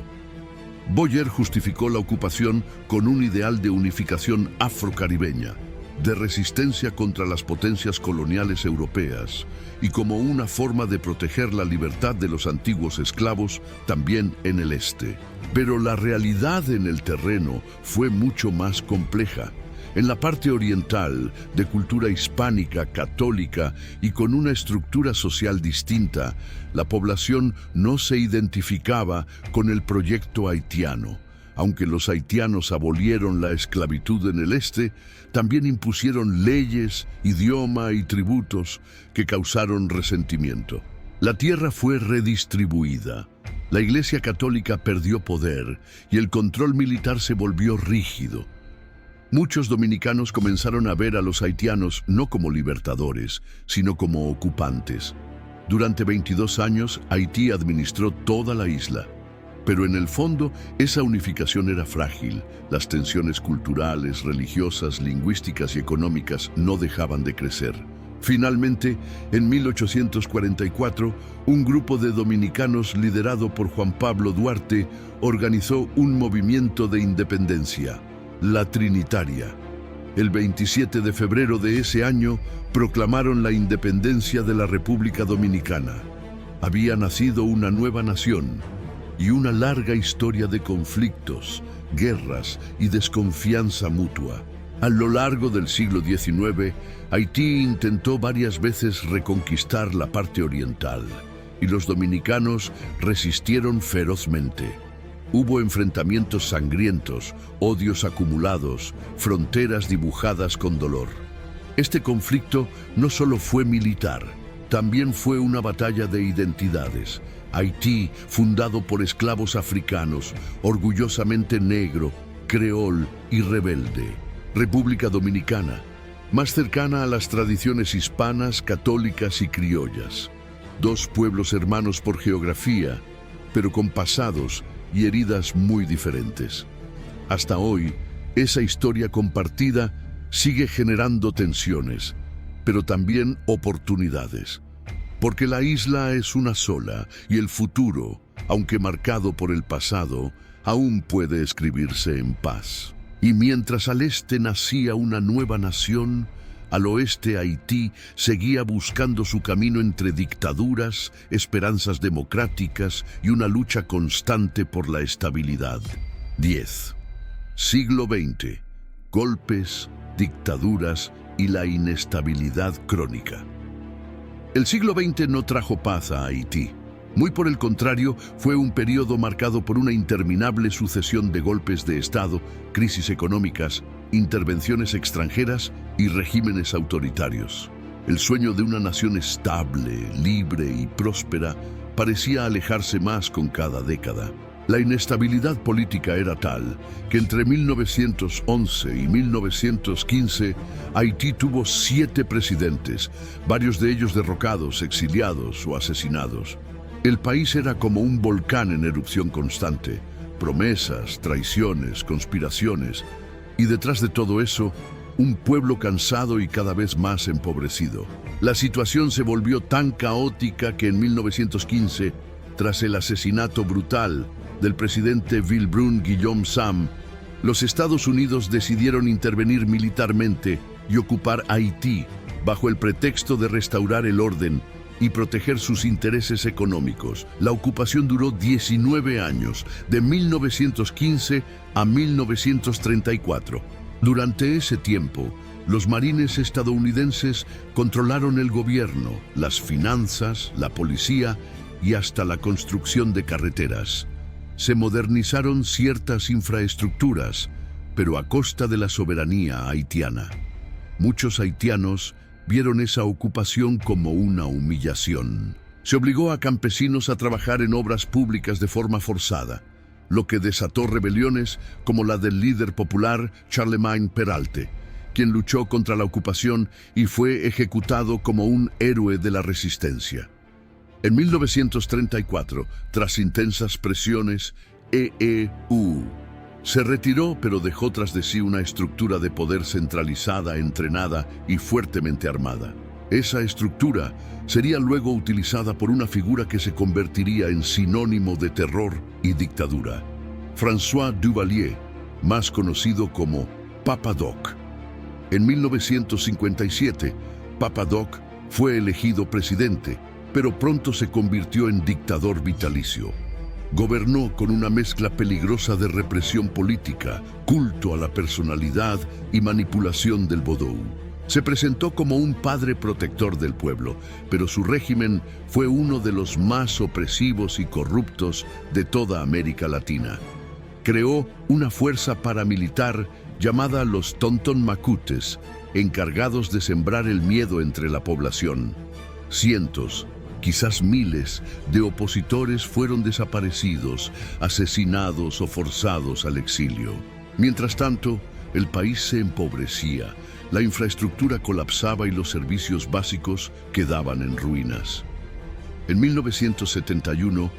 Boyer justificó la ocupación con un ideal de unificación afrocaribeña, de resistencia contra las potencias coloniales europeas y como una forma de proteger la libertad de los antiguos esclavos también en el este. Pero la realidad en el terreno fue mucho más compleja. En la parte oriental, de cultura hispánica, católica y con una estructura social distinta, la población no se identificaba con el proyecto haitiano. Aunque los haitianos abolieron la esclavitud en el este, también impusieron leyes, idioma y tributos que causaron resentimiento. La tierra fue redistribuida. La Iglesia Católica perdió poder y el control militar se volvió rígido. Muchos dominicanos comenzaron a ver a los haitianos no como libertadores, sino como ocupantes. Durante 22 años, Haití administró toda la isla. Pero en el fondo, esa unificación era frágil. Las tensiones culturales, religiosas, lingüísticas y económicas no dejaban de crecer. Finalmente, en 1844, un grupo de dominicanos liderado por Juan Pablo Duarte organizó un movimiento de independencia, la Trinitaria. El 27 de febrero de ese año proclamaron la independencia de la República Dominicana. Había nacido una nueva nación y una larga historia de conflictos, guerras y desconfianza mutua. A lo largo del siglo XIX, Haití intentó varias veces reconquistar la parte oriental y los dominicanos resistieron ferozmente. Hubo enfrentamientos sangrientos, odios acumulados, fronteras dibujadas con dolor. Este conflicto no solo fue militar, también fue una batalla de identidades. Haití, fundado por esclavos africanos, orgullosamente negro, creol y rebelde. República Dominicana, más cercana a las tradiciones hispanas, católicas y criollas. Dos pueblos hermanos por geografía, pero con pasados y heridas muy diferentes. Hasta hoy, esa historia compartida sigue generando tensiones, pero también oportunidades. Porque la isla es una sola y el futuro, aunque marcado por el pasado, aún puede escribirse en paz. Y mientras al este nacía una nueva nación, al oeste Haití seguía buscando su camino entre dictaduras, esperanzas democráticas y una lucha constante por la estabilidad. 10. Siglo XX. Golpes, dictaduras y la inestabilidad crónica. El siglo XX no trajo paz a Haití. Muy por el contrario, fue un periodo marcado por una interminable sucesión de golpes de Estado, crisis económicas, intervenciones extranjeras y regímenes autoritarios. El sueño de una nación estable, libre y próspera parecía alejarse más con cada década. La inestabilidad política era tal que entre 1911 y 1915 Haití tuvo 7 presidentes, varios de ellos derrocados, exiliados o asesinados. El país era como un volcán en erupción constante, promesas, traiciones, conspiraciones, y detrás de todo eso, un pueblo cansado y cada vez más empobrecido. La situación se volvió tan caótica que en 1915, tras el asesinato brutal del presidente Wilbrun Guillaume Sam, los Estados Unidos decidieron intervenir militarmente y ocupar Haití bajo el pretexto de restaurar el orden y proteger sus intereses económicos. La ocupación duró 19 años, de 1915 a 1934. Durante ese tiempo, los marines estadounidenses controlaron el gobierno, las finanzas, la policía y hasta la construcción de carreteras. Se modernizaron ciertas infraestructuras, pero a costa de la soberanía haitiana. Muchos haitianos vieron esa ocupación como una humillación. Se obligó a campesinos a trabajar en obras públicas de forma forzada, lo que desató rebeliones como la del líder popular Charlemagne Péralte, quien luchó contra la ocupación y fue ejecutado como un héroe de la resistencia. En 1934, tras intensas presiones, EEU se retiró, pero dejó tras de sí una estructura de poder centralizada, entrenada y fuertemente armada. Esa estructura sería luego utilizada por una figura que se convertiría en sinónimo de terror y dictadura: François Duvalier, más conocido como Papa Doc. En 1957, Papa Doc fue elegido presidente, pero pronto se convirtió en dictador vitalicio. Gobernó con una mezcla peligrosa de represión política, culto a la personalidad y manipulación del vodou. Se presentó como un padre protector del pueblo, pero su régimen fue uno de los más opresivos y corruptos de toda América Latina. Creó una fuerza paramilitar llamada los Tonton Macutes, encargados de sembrar el miedo entre la población. Cientos, quizás miles, de opositores fueron desaparecidos, asesinados o forzados al exilio. Mientras tanto, el país se empobrecía, la infraestructura colapsaba y los servicios básicos quedaban en ruinas. En 1971,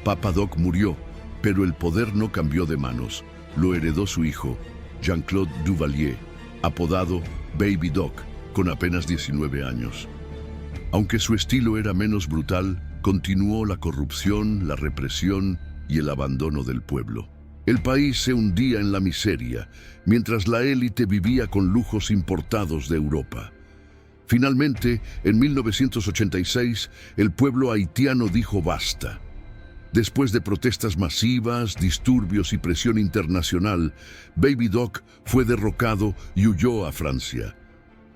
Papa Doc murió, pero el poder no cambió de manos. Lo heredó su hijo, Jean-Claude Duvalier, apodado Baby Doc, con apenas 19 años. Aunque su estilo era menos brutal, continuó la corrupción, la represión y el abandono del pueblo. El país se hundía en la miseria, mientras la élite vivía con lujos importados de Europa. Finalmente, en 1986, el pueblo haitiano dijo basta. Después de protestas masivas, disturbios y presión internacional, Baby Doc fue derrocado y huyó a Francia.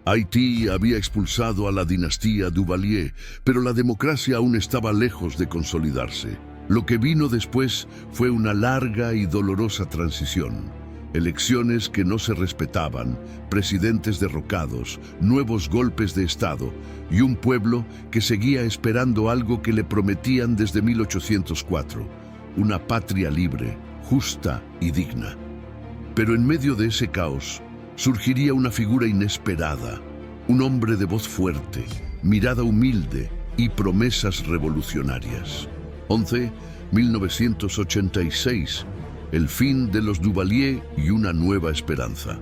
Haití había expulsado a la dinastía Duvalier, pero la democracia aún estaba lejos de consolidarse. Lo que vino después fue una larga y dolorosa transición. Elecciones que no se respetaban, presidentes derrocados, nuevos golpes de Estado y un pueblo que seguía esperando algo que le prometían desde 1804, una patria libre, justa y digna. Pero en medio de ese caos, surgiría una figura inesperada, un hombre de voz fuerte, mirada humilde y promesas revolucionarias. 1986, el fin de los Duvalier y una nueva esperanza.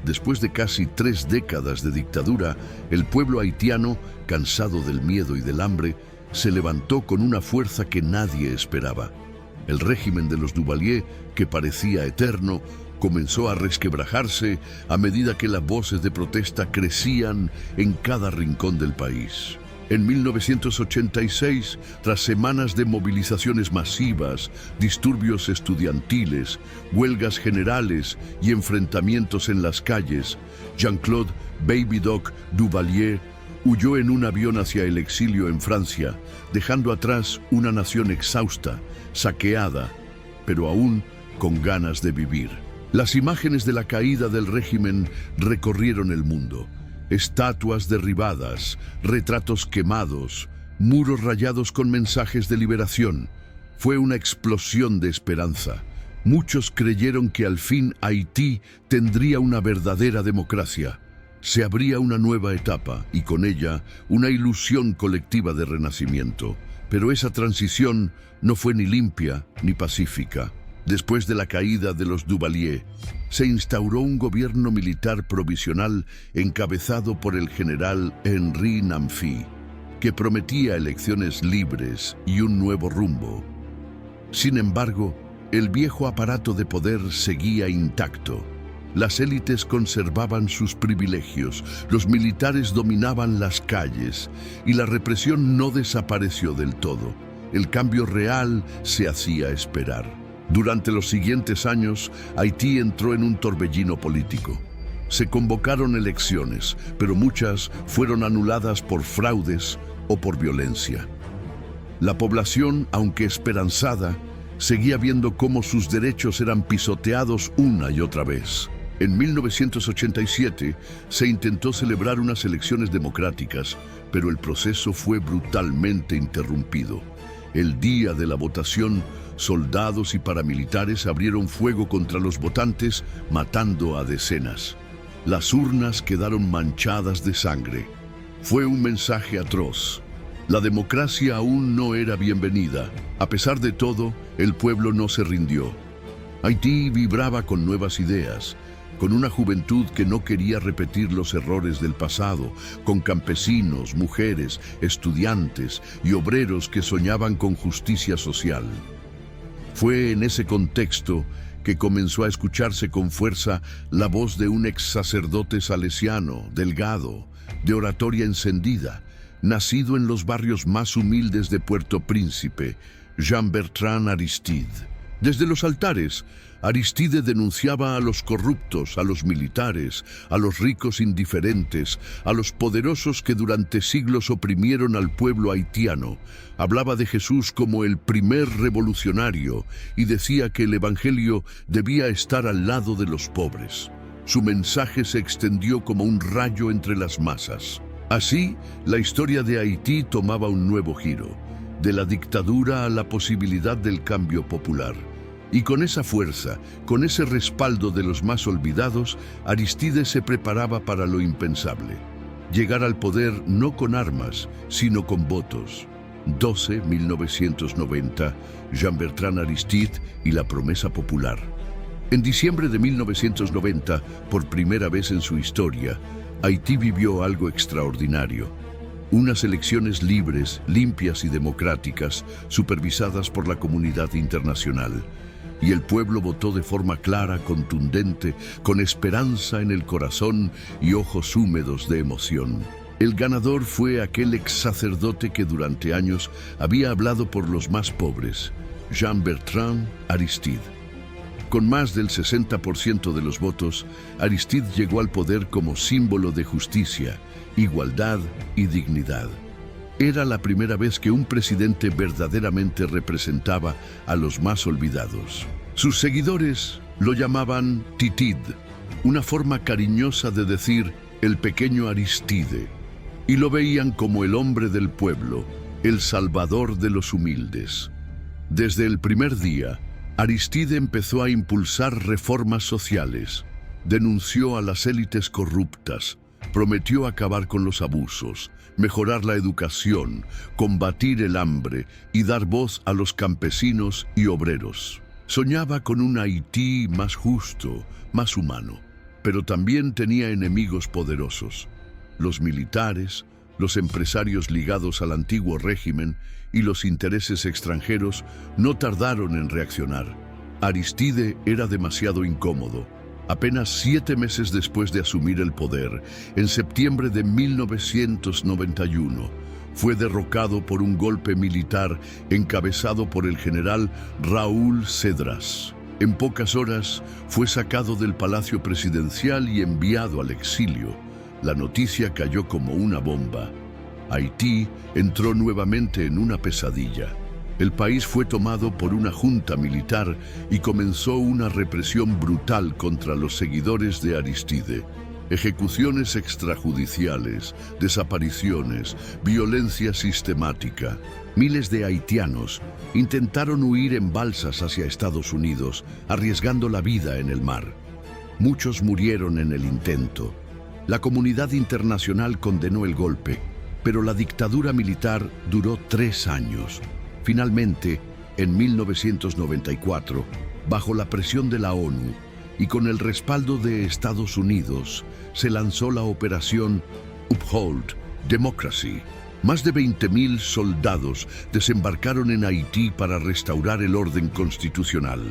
Después de casi 3 décadas de dictadura, el pueblo haitiano, cansado del miedo y del hambre, se levantó con una fuerza que nadie esperaba. El régimen de los Duvalier, que parecía eterno, comenzó a resquebrajarse a medida que las voces de protesta crecían en cada rincón del país. En 1986, tras semanas de movilizaciones masivas, disturbios estudiantiles, huelgas generales y enfrentamientos en las calles, Jean-Claude Baby Doc Duvalier Huyó en un avión hacia el exilio en Francia, dejando atrás una nación exhausta, saqueada, pero aún con ganas de vivir. Las imágenes de la caída del régimen recorrieron el mundo. Estatuas derribadas, retratos quemados, muros rayados con mensajes de liberación. Fue una explosión de esperanza. Muchos creyeron que al fin Haití tendría una verdadera democracia. Se abría una nueva etapa y con ella una ilusión colectiva de renacimiento. Pero esa transición no fue ni limpia ni pacífica. Después de la caída de los Duvalier, se instauró un gobierno militar provisional encabezado por el general Henri Namfi, que prometía elecciones libres y un nuevo rumbo. Sin embargo, el viejo aparato de poder seguía intacto. Las élites conservaban sus privilegios, los militares dominaban las calles y la represión no desapareció del todo. El cambio real se hacía esperar. Durante los siguientes años, Haití entró en un torbellino político. Se convocaron elecciones, pero muchas fueron anuladas por fraudes o por violencia. La población, aunque esperanzada, seguía viendo cómo sus derechos eran pisoteados una y otra vez. En 1987 se intentó celebrar unas elecciones democráticas, pero el proceso fue brutalmente interrumpido. El día de la votación, soldados y paramilitares abrieron fuego contra los votantes, matando a decenas. Las urnas quedaron manchadas de sangre. Fue un mensaje atroz. La democracia aún no era bienvenida. A pesar de todo, el pueblo no se rindió. Haití vibraba con nuevas ideas, con una juventud que no quería repetir los errores del pasado, con campesinos, mujeres, estudiantes y obreros que soñaban con justicia social. Fue en ese contexto que comenzó a escucharse con fuerza la voz de un ex sacerdote salesiano, delgado, de oratoria encendida, nacido en los barrios más humildes de Puerto Príncipe, Jean-Bertrand Aristide. Desde los altares, Aristide denunciaba a los corruptos, a los militares, a los ricos indiferentes, a los poderosos que durante siglos oprimieron al pueblo haitiano. Hablaba de Jesús como el primer revolucionario y decía que el Evangelio debía estar al lado de los pobres. Su mensaje se extendió como un rayo entre las masas. Así, la historia de Haití tomaba un nuevo giro, de la dictadura a la posibilidad del cambio popular. Y con esa fuerza, con ese respaldo de los más olvidados, Aristide se preparaba para lo impensable. Llegar al poder no con armas, sino con votos. 1990, Jean-Bertrand Aristide y la promesa popular. En diciembre de 1990, por primera vez en su historia, Haití vivió algo extraordinario. Unas elecciones libres, limpias y democráticas, supervisadas por la comunidad internacional. Y el pueblo votó de forma clara, contundente, con esperanza en el corazón y ojos húmedos de emoción. El ganador fue aquel ex sacerdote que durante años había hablado por los más pobres, Jean-Bertrand Aristide. Con más del 60% de los votos, Aristide llegó al poder como símbolo de justicia, igualdad y dignidad. Era la primera vez que un presidente verdaderamente representaba a los más olvidados. Sus seguidores lo llamaban Titid, una forma cariñosa de decir el pequeño Aristide, y lo veían como el hombre del pueblo, el salvador de los humildes. Desde el primer día, Aristide empezó a impulsar reformas sociales, denunció a las élites corruptas, prometió acabar con los abusos, mejorar la educación, combatir el hambre y dar voz a los campesinos y obreros. Soñaba con un Haití más justo, más humano, pero también tenía enemigos poderosos. Los militares, los empresarios ligados al antiguo régimen y los intereses extranjeros no tardaron en reaccionar. Aristide era demasiado incómodo. Apenas 7 meses después de asumir el poder, en septiembre de 1991, fue derrocado por un golpe militar encabezado por el general Raúl Cedras. En pocas horas fue sacado del palacio presidencial y enviado al exilio. La noticia cayó como una bomba. Haití entró nuevamente en una pesadilla. El país fue tomado por una junta militar y comenzó una represión brutal contra los seguidores de Aristide. Ejecuciones extrajudiciales, desapariciones, violencia sistemática. Miles de haitianos intentaron huir en balsas hacia Estados Unidos, arriesgando la vida en el mar. Muchos murieron en el intento. La comunidad internacional condenó el golpe, pero la dictadura militar duró 3 años. Finalmente, en 1994, bajo la presión de la ONU y con el respaldo de Estados Unidos, se lanzó la operación Uphold Democracy. Más de 20.000 soldados desembarcaron en Haití para restaurar el orden constitucional.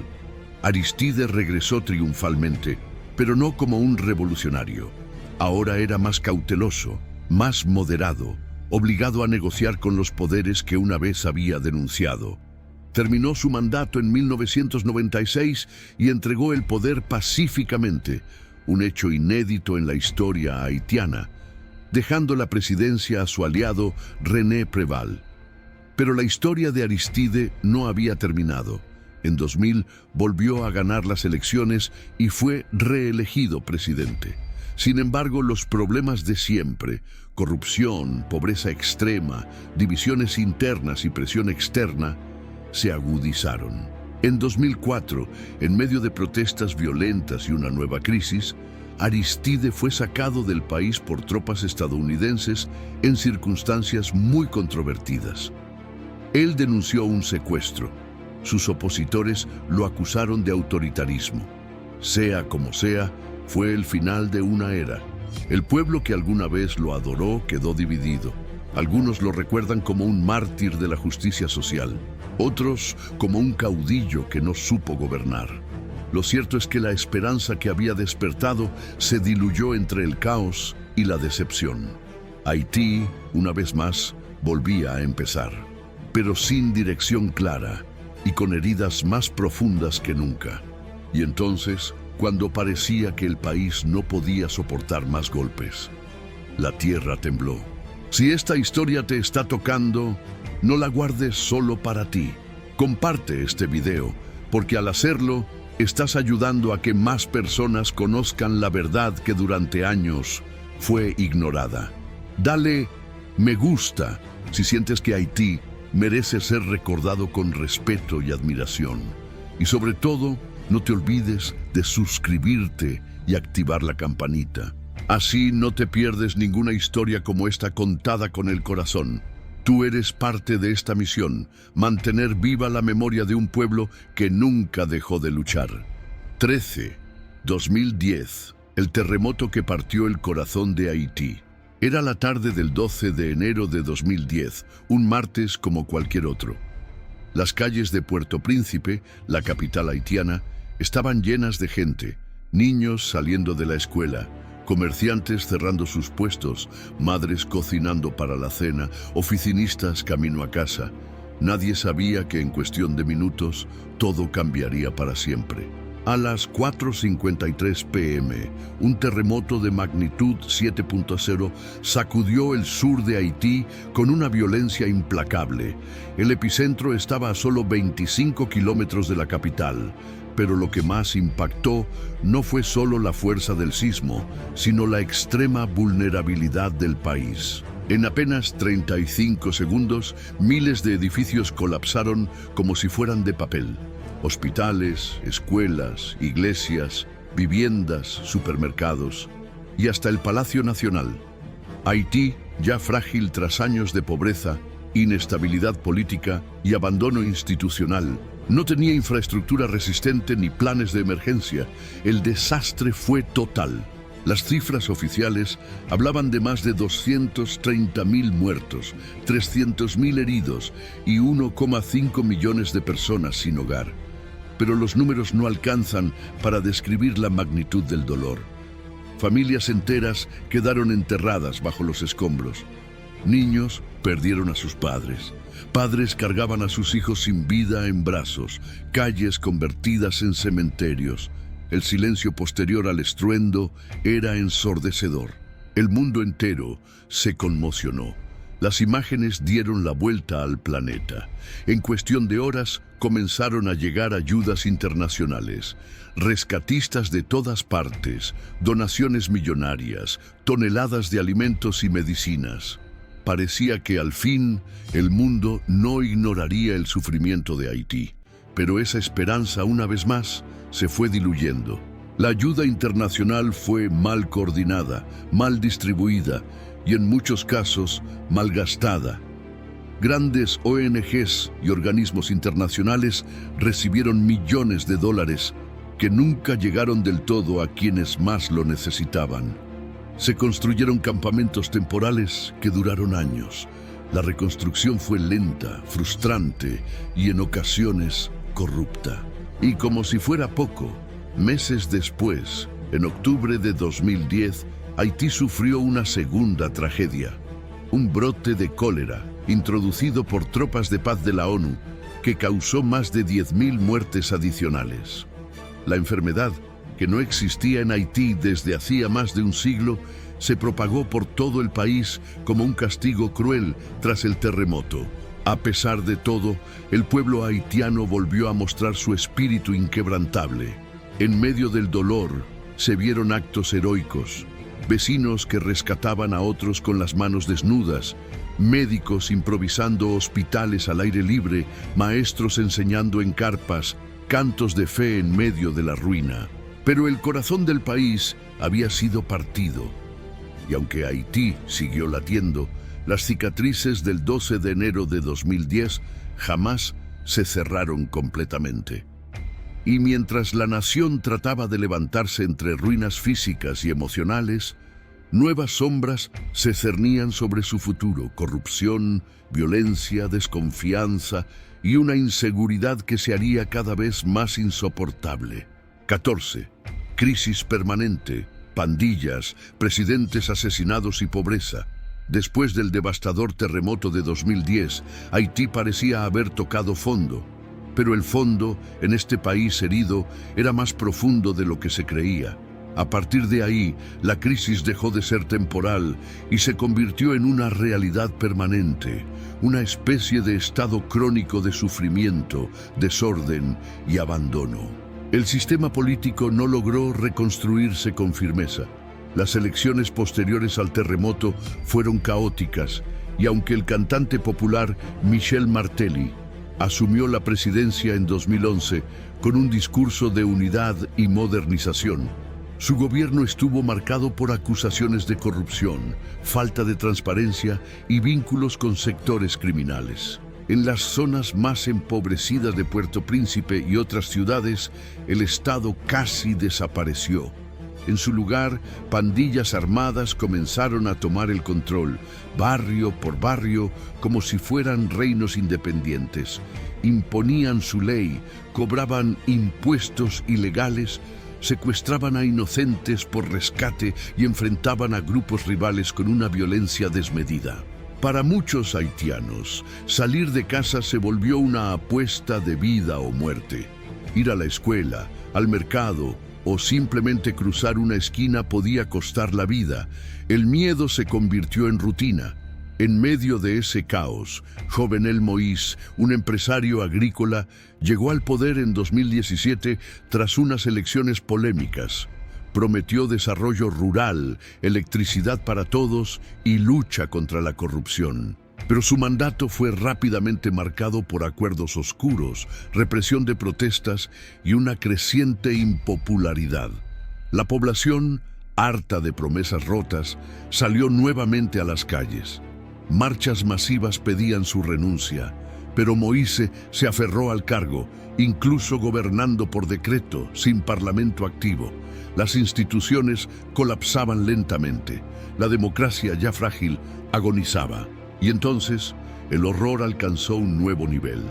Aristide regresó triunfalmente, pero no como un revolucionario. Ahora era más cauteloso, más moderado, obligado a negociar con los poderes que una vez había denunciado. Terminó su mandato en 1996 y entregó el poder pacíficamente, un hecho inédito en la historia haitiana, dejando la presidencia a su aliado René Préval. Pero la historia de Aristide no había terminado. En 2000 volvió a ganar las elecciones y fue reelegido presidente. Sin embargo, los problemas de siempre, corrupción, pobreza extrema, divisiones internas y presión externa, se agudizaron. En 2004, en medio de protestas violentas y una nueva crisis, Aristide fue sacado del país por tropas estadounidenses en circunstancias muy controvertidas. Él denunció un secuestro. Sus opositores lo acusaron de autoritarismo. Sea como sea, fue el final de una era. El pueblo que alguna vez lo adoró quedó dividido. Algunos lo recuerdan como un mártir de la justicia social, otros como un caudillo que no supo gobernar. Lo cierto es que la esperanza que había despertado se diluyó entre el caos y la decepción. Haití, una vez más, volvía a empezar, pero sin dirección clara y con heridas más profundas que nunca. Y entonces, cuando parecía que el país no podía soportar más golpes, la tierra tembló. Si esta historia te está tocando, no la guardes solo para ti. Comparte este video, porque al hacerlo, estás ayudando a que más personas conozcan la verdad que durante años fue ignorada. Dale me gusta si sientes que Haití merece ser recordado con respeto y admiración. Y sobre todo, no te olvides de suscribirte y activar la campanita. Así no te pierdes ninguna historia como esta contada con el corazón. Tú eres parte de esta misión, mantener viva la memoria de un pueblo que nunca dejó de luchar. 2010, el terremoto que partió el corazón de Haití. Era la tarde del 12 de enero de 2010, un martes como cualquier otro. Las calles de Puerto Príncipe, la capital haitiana, estaban llenas de gente, niños saliendo de la escuela, comerciantes cerrando sus puestos, madres cocinando para la cena, oficinistas camino a casa. Nadie sabía que en cuestión de minutos todo cambiaría para siempre. A las 4:53 p.m., un terremoto de magnitud 7.0 sacudió el sur de Haití con una violencia implacable. El epicentro estaba a solo 25 kilómetros de la capital, pero lo que más impactó no fue solo la fuerza del sismo, sino la extrema vulnerabilidad del país. En apenas 35 segundos, miles de edificios colapsaron como si fueran de papel. Hospitales, escuelas, iglesias, viviendas, supermercados y hasta el Palacio Nacional. Haití, ya frágil tras años de pobreza, inestabilidad política y abandono institucional, no tenía infraestructura resistente ni planes de emergencia. El desastre fue total. Las cifras oficiales hablaban de más de 230.000 muertos, 300.000 heridos y 1,5 millones de personas sin hogar. Pero los números no alcanzan para describir la magnitud del dolor. Familias enteras quedaron enterradas bajo los escombros. Niños perdieron a sus padres. Padres cargaban a sus hijos sin vida en brazos. Calles convertidas en cementerios. El silencio posterior al estruendo era ensordecedor. El mundo entero se conmocionó. Las imágenes dieron la vuelta al planeta. En cuestión de horas comenzaron a llegar ayudas internacionales, rescatistas de todas partes, donaciones millonarias, toneladas de alimentos y medicinas. Parecía que al fin el mundo no ignoraría el sufrimiento de Haití, pero esa esperanza una vez más se fue diluyendo. La ayuda internacional fue mal coordinada, mal distribuida y en muchos casos malgastada. Grandes ONGs y organismos internacionales recibieron millones de dólares que nunca llegaron del todo a quienes más lo necesitaban. Se construyeron campamentos temporales que duraron años. La reconstrucción fue lenta, frustrante y en ocasiones corrupta. Y como si fuera poco, meses después, en octubre de 2010, Haití sufrió una segunda tragedia, un brote de cólera introducido por tropas de paz de la ONU que causó más de 10.000 muertes adicionales. La enfermedad, que no existía en Haití desde hacía más de un siglo, se propagó por todo el país como un castigo cruel tras el terremoto. A pesar de todo, el pueblo haitiano volvió a mostrar su espíritu inquebrantable. En medio del dolor, se vieron actos heroicos. Vecinos que rescataban a otros con las manos desnudas, médicos improvisando hospitales al aire libre, maestros enseñando en carpas, cantos de fe en medio de la ruina. Pero el corazón del país había sido partido. Y aunque Haití siguió latiendo, las cicatrices del 12 de enero de 2010 jamás se cerraron completamente. Y mientras la nación trataba de levantarse entre ruinas físicas y emocionales, nuevas sombras se cernían sobre su futuro: corrupción, violencia, desconfianza y una inseguridad que se haría cada vez más insoportable. 14. Crisis permanente, pandillas, presidentes asesinados y pobreza. Después del devastador terremoto de 2010, Haití parecía haber tocado fondo. Pero el fondo, en este país herido, era más profundo de lo que se creía. A partir de ahí, la crisis dejó de ser temporal y se convirtió en una realidad permanente, una especie de estado crónico de sufrimiento, desorden y abandono. El sistema político no logró reconstruirse con firmeza. Las elecciones posteriores al terremoto fueron caóticas y aunque el cantante popular Michel Martelly asumió la presidencia en 2011 con un discurso de unidad y modernización, su gobierno estuvo marcado por acusaciones de corrupción, falta de transparencia y vínculos con sectores criminales. En las zonas más empobrecidas de Puerto Príncipe y otras ciudades, el Estado casi desapareció. En su lugar, pandillas armadas comenzaron a tomar el control, barrio por barrio, como si fueran reinos independientes. Imponían su ley, cobraban impuestos ilegales, secuestraban a inocentes por rescate y enfrentaban a grupos rivales con una violencia desmedida. Para muchos haitianos, salir de casa se volvió una apuesta de vida o muerte. Ir a la escuela, al mercado o simplemente cruzar una esquina podía costar la vida. El miedo se convirtió en rutina. En medio de ese caos, Jovenel Moïse, un empresario agrícola, llegó al poder en 2017 tras unas elecciones polémicas. Prometió desarrollo rural, electricidad para todos y lucha contra la corrupción. Pero su mandato fue rápidamente marcado por acuerdos oscuros, represión de protestas y una creciente impopularidad. La población, harta de promesas rotas, salió nuevamente a las calles. Marchas masivas pedían su renuncia, pero Moïse se aferró al cargo, incluso gobernando por decreto, sin parlamento activo. Las instituciones colapsaban lentamente. La democracia, ya frágil, agonizaba. Y entonces, el horror alcanzó un nuevo nivel.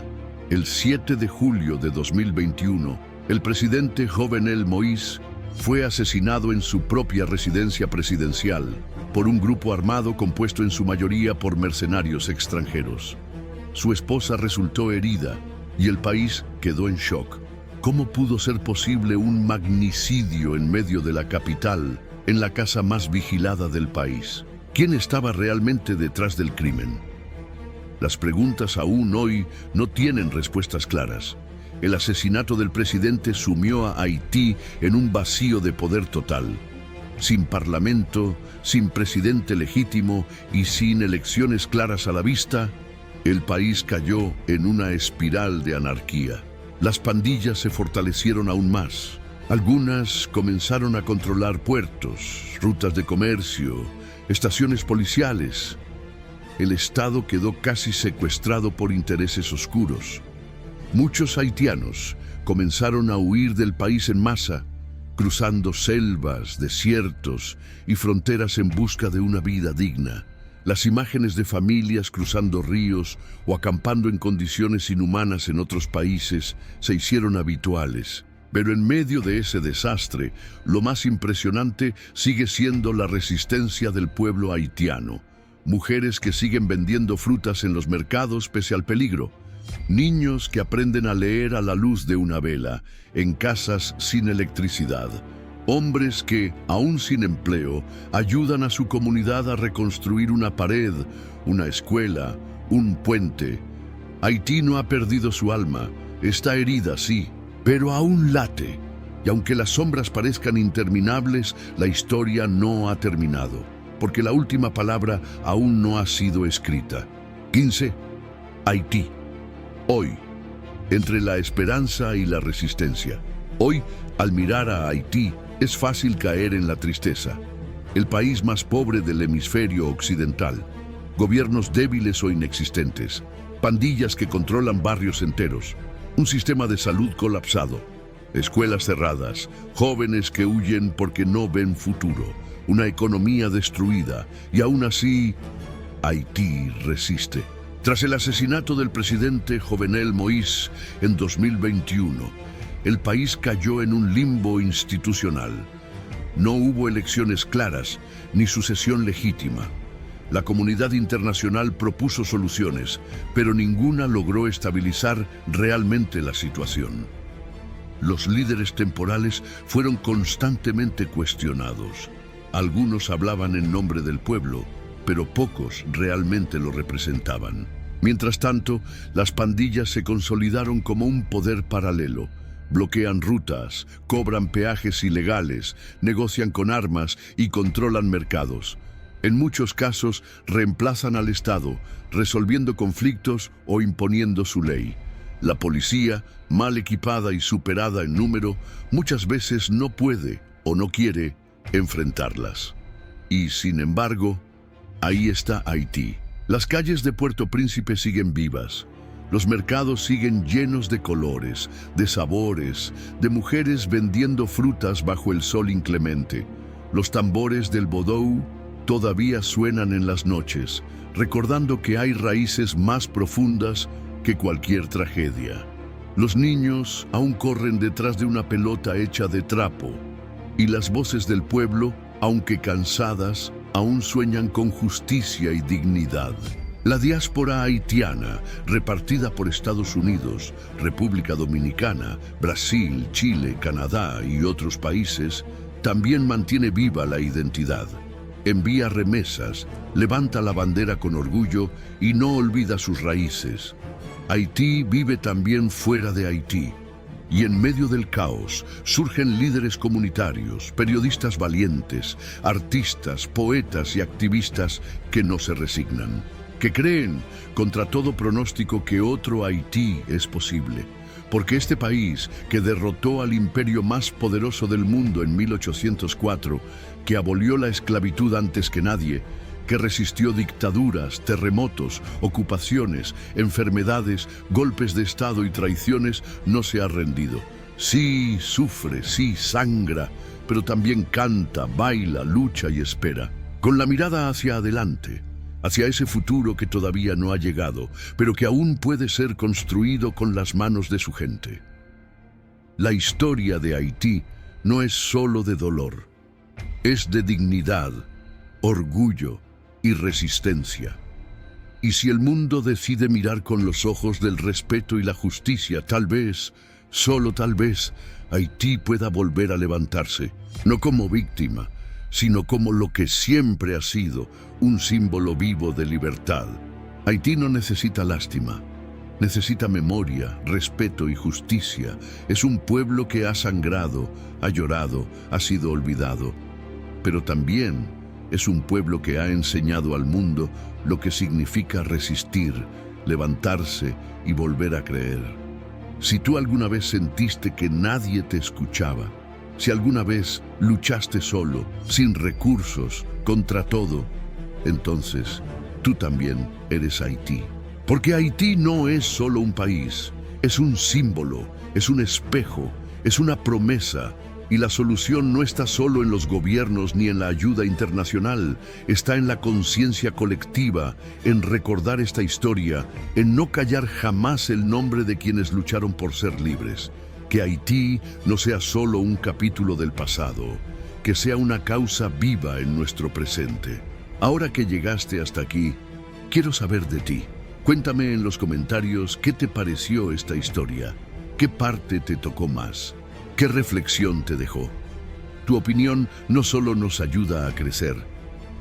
El 7 de julio de 2021, el presidente Jovenel Moïse fue asesinado en su propia residencia presidencial por un grupo armado compuesto en su mayoría por mercenarios extranjeros. Su esposa resultó herida y el país quedó en shock. ¿Cómo pudo ser posible un magnicidio en medio de la capital, en la casa más vigilada del país. ¿Quién estaba realmente detrás del crimen? Las preguntas aún hoy no tienen respuestas claras. El asesinato del presidente sumió a Haití en un vacío de poder total. Sin parlamento, sin presidente legítimo y sin elecciones claras a la vista, el país cayó en una espiral de anarquía. Las pandillas se fortalecieron aún más. Algunas comenzaron a controlar puertos, rutas de comercio, estaciones policiales. El Estado quedó casi secuestrado por intereses oscuros. Muchos haitianos comenzaron a huir del país en masa, cruzando selvas, desiertos y fronteras en busca de una vida digna. Las imágenes de familias cruzando ríos o acampando en condiciones inhumanas en otros países se hicieron habituales. Pero en medio de ese desastre, lo más impresionante sigue siendo la resistencia del pueblo haitiano. Mujeres que siguen vendiendo frutas en los mercados pese al peligro. Niños que aprenden a leer a la luz de una vela, en casas sin electricidad. Hombres que, aún sin empleo, ayudan a su comunidad a reconstruir una pared, una escuela, un puente. Haití no ha perdido su alma, está herida, sí, pero aún late. Y aunque las sombras parezcan interminables, la historia no ha terminado, porque la última palabra aún no ha sido escrita. 15. Haití. Hoy, entre la esperanza y la resistencia. Hoy, al mirar a Haití, es fácil caer en la tristeza. El país más pobre del hemisferio occidental. Gobiernos débiles o inexistentes. Pandillas que controlan barrios enteros. Un sistema de salud colapsado. Escuelas cerradas. Jóvenes que huyen porque no ven futuro. Una economía destruida. Y aún así, Haití resiste. Tras el asesinato del presidente Jovenel Moïse en 2021, el país cayó en un limbo institucional. No hubo elecciones claras ni sucesión legítima. La comunidad internacional propuso soluciones, pero ninguna logró estabilizar realmente la situación. Los líderes temporales fueron constantemente cuestionados. Algunos hablaban en nombre del pueblo, pero pocos realmente lo representaban. Mientras tanto, las pandillas se consolidaron como un poder paralelo. Bloquean rutas, cobran peajes ilegales, negocian con armas y controlan mercados. En muchos casos, reemplazan al Estado, resolviendo conflictos o imponiendo su ley. La policía, mal equipada y superada en número, muchas veces no puede o no quiere enfrentarlas. Y, sin embargo, ahí está Haití. Las calles de Puerto Príncipe siguen vivas. Los mercados siguen llenos de colores, de sabores, de mujeres vendiendo frutas bajo el sol inclemente. Los tambores del vodou todavía suenan en las noches, recordando que hay raíces más profundas que cualquier tragedia. Los niños aún corren detrás de una pelota hecha de trapo, y las voces del pueblo, aunque cansadas, aún sueñan con justicia y dignidad. La diáspora haitiana, repartida por Estados Unidos, República Dominicana, Brasil, Chile, Canadá y otros países, también mantiene viva la identidad. Envía remesas, levanta la bandera con orgullo y no olvida sus raíces. Haití vive también fuera de Haití. Y en medio del caos surgen líderes comunitarios, periodistas valientes, artistas, poetas y activistas que no se resignan, que creen, contra todo pronóstico, que otro Haití es posible. Porque este país, que derrotó al imperio más poderoso del mundo en 1804, que abolió la esclavitud antes que nadie, que resistió dictaduras, terremotos, ocupaciones, enfermedades, golpes de Estado y traiciones, no se ha rendido. Sí, sufre, sí, sangra, pero también canta, baila, lucha y espera. Con la mirada hacia adelante, hacia ese futuro que todavía no ha llegado, pero que aún puede ser construido con las manos de su gente. La historia de Haití no es solo de dolor, es de dignidad, orgullo y resistencia. Y si el mundo decide mirar con los ojos del respeto y la justicia, tal vez, solo tal vez, Haití pueda volver a levantarse, no como víctima, sino como lo que siempre ha sido, un símbolo vivo de libertad. Haití no necesita lástima, necesita memoria, respeto y justicia. Es un pueblo que ha sangrado, ha llorado, ha sido olvidado, pero también es un pueblo que ha enseñado al mundo lo que significa resistir, levantarse y volver a creer. Si tú alguna vez sentiste que nadie te escuchaba, si alguna vez luchaste solo, sin recursos, contra todo, entonces tú también eres Haití. Porque Haití no es solo un país, es un símbolo, es un espejo, es una promesa. Y la solución no está solo en los gobiernos ni en la ayuda internacional, está en la conciencia colectiva, en recordar esta historia, en no callar jamás el nombre de quienes lucharon por ser libres. Que Haití no sea solo un capítulo del pasado, que sea una causa viva en nuestro presente. Ahora que llegaste hasta aquí, quiero saber de ti. Cuéntame en los comentarios qué te pareció esta historia, qué parte te tocó más. ¿Qué reflexión te dejó? Tu opinión no solo nos ayuda a crecer,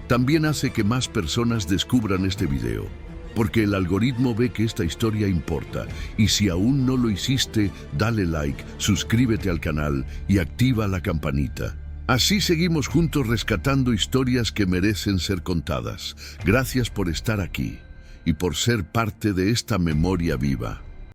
también hace que más personas descubran este video, porque el algoritmo ve que esta historia importa, y si aún no lo hiciste, dale like, suscríbete al canal y activa la campanita. Así seguimos juntos rescatando historias que merecen ser contadas. Gracias por estar aquí y por ser parte de esta memoria viva.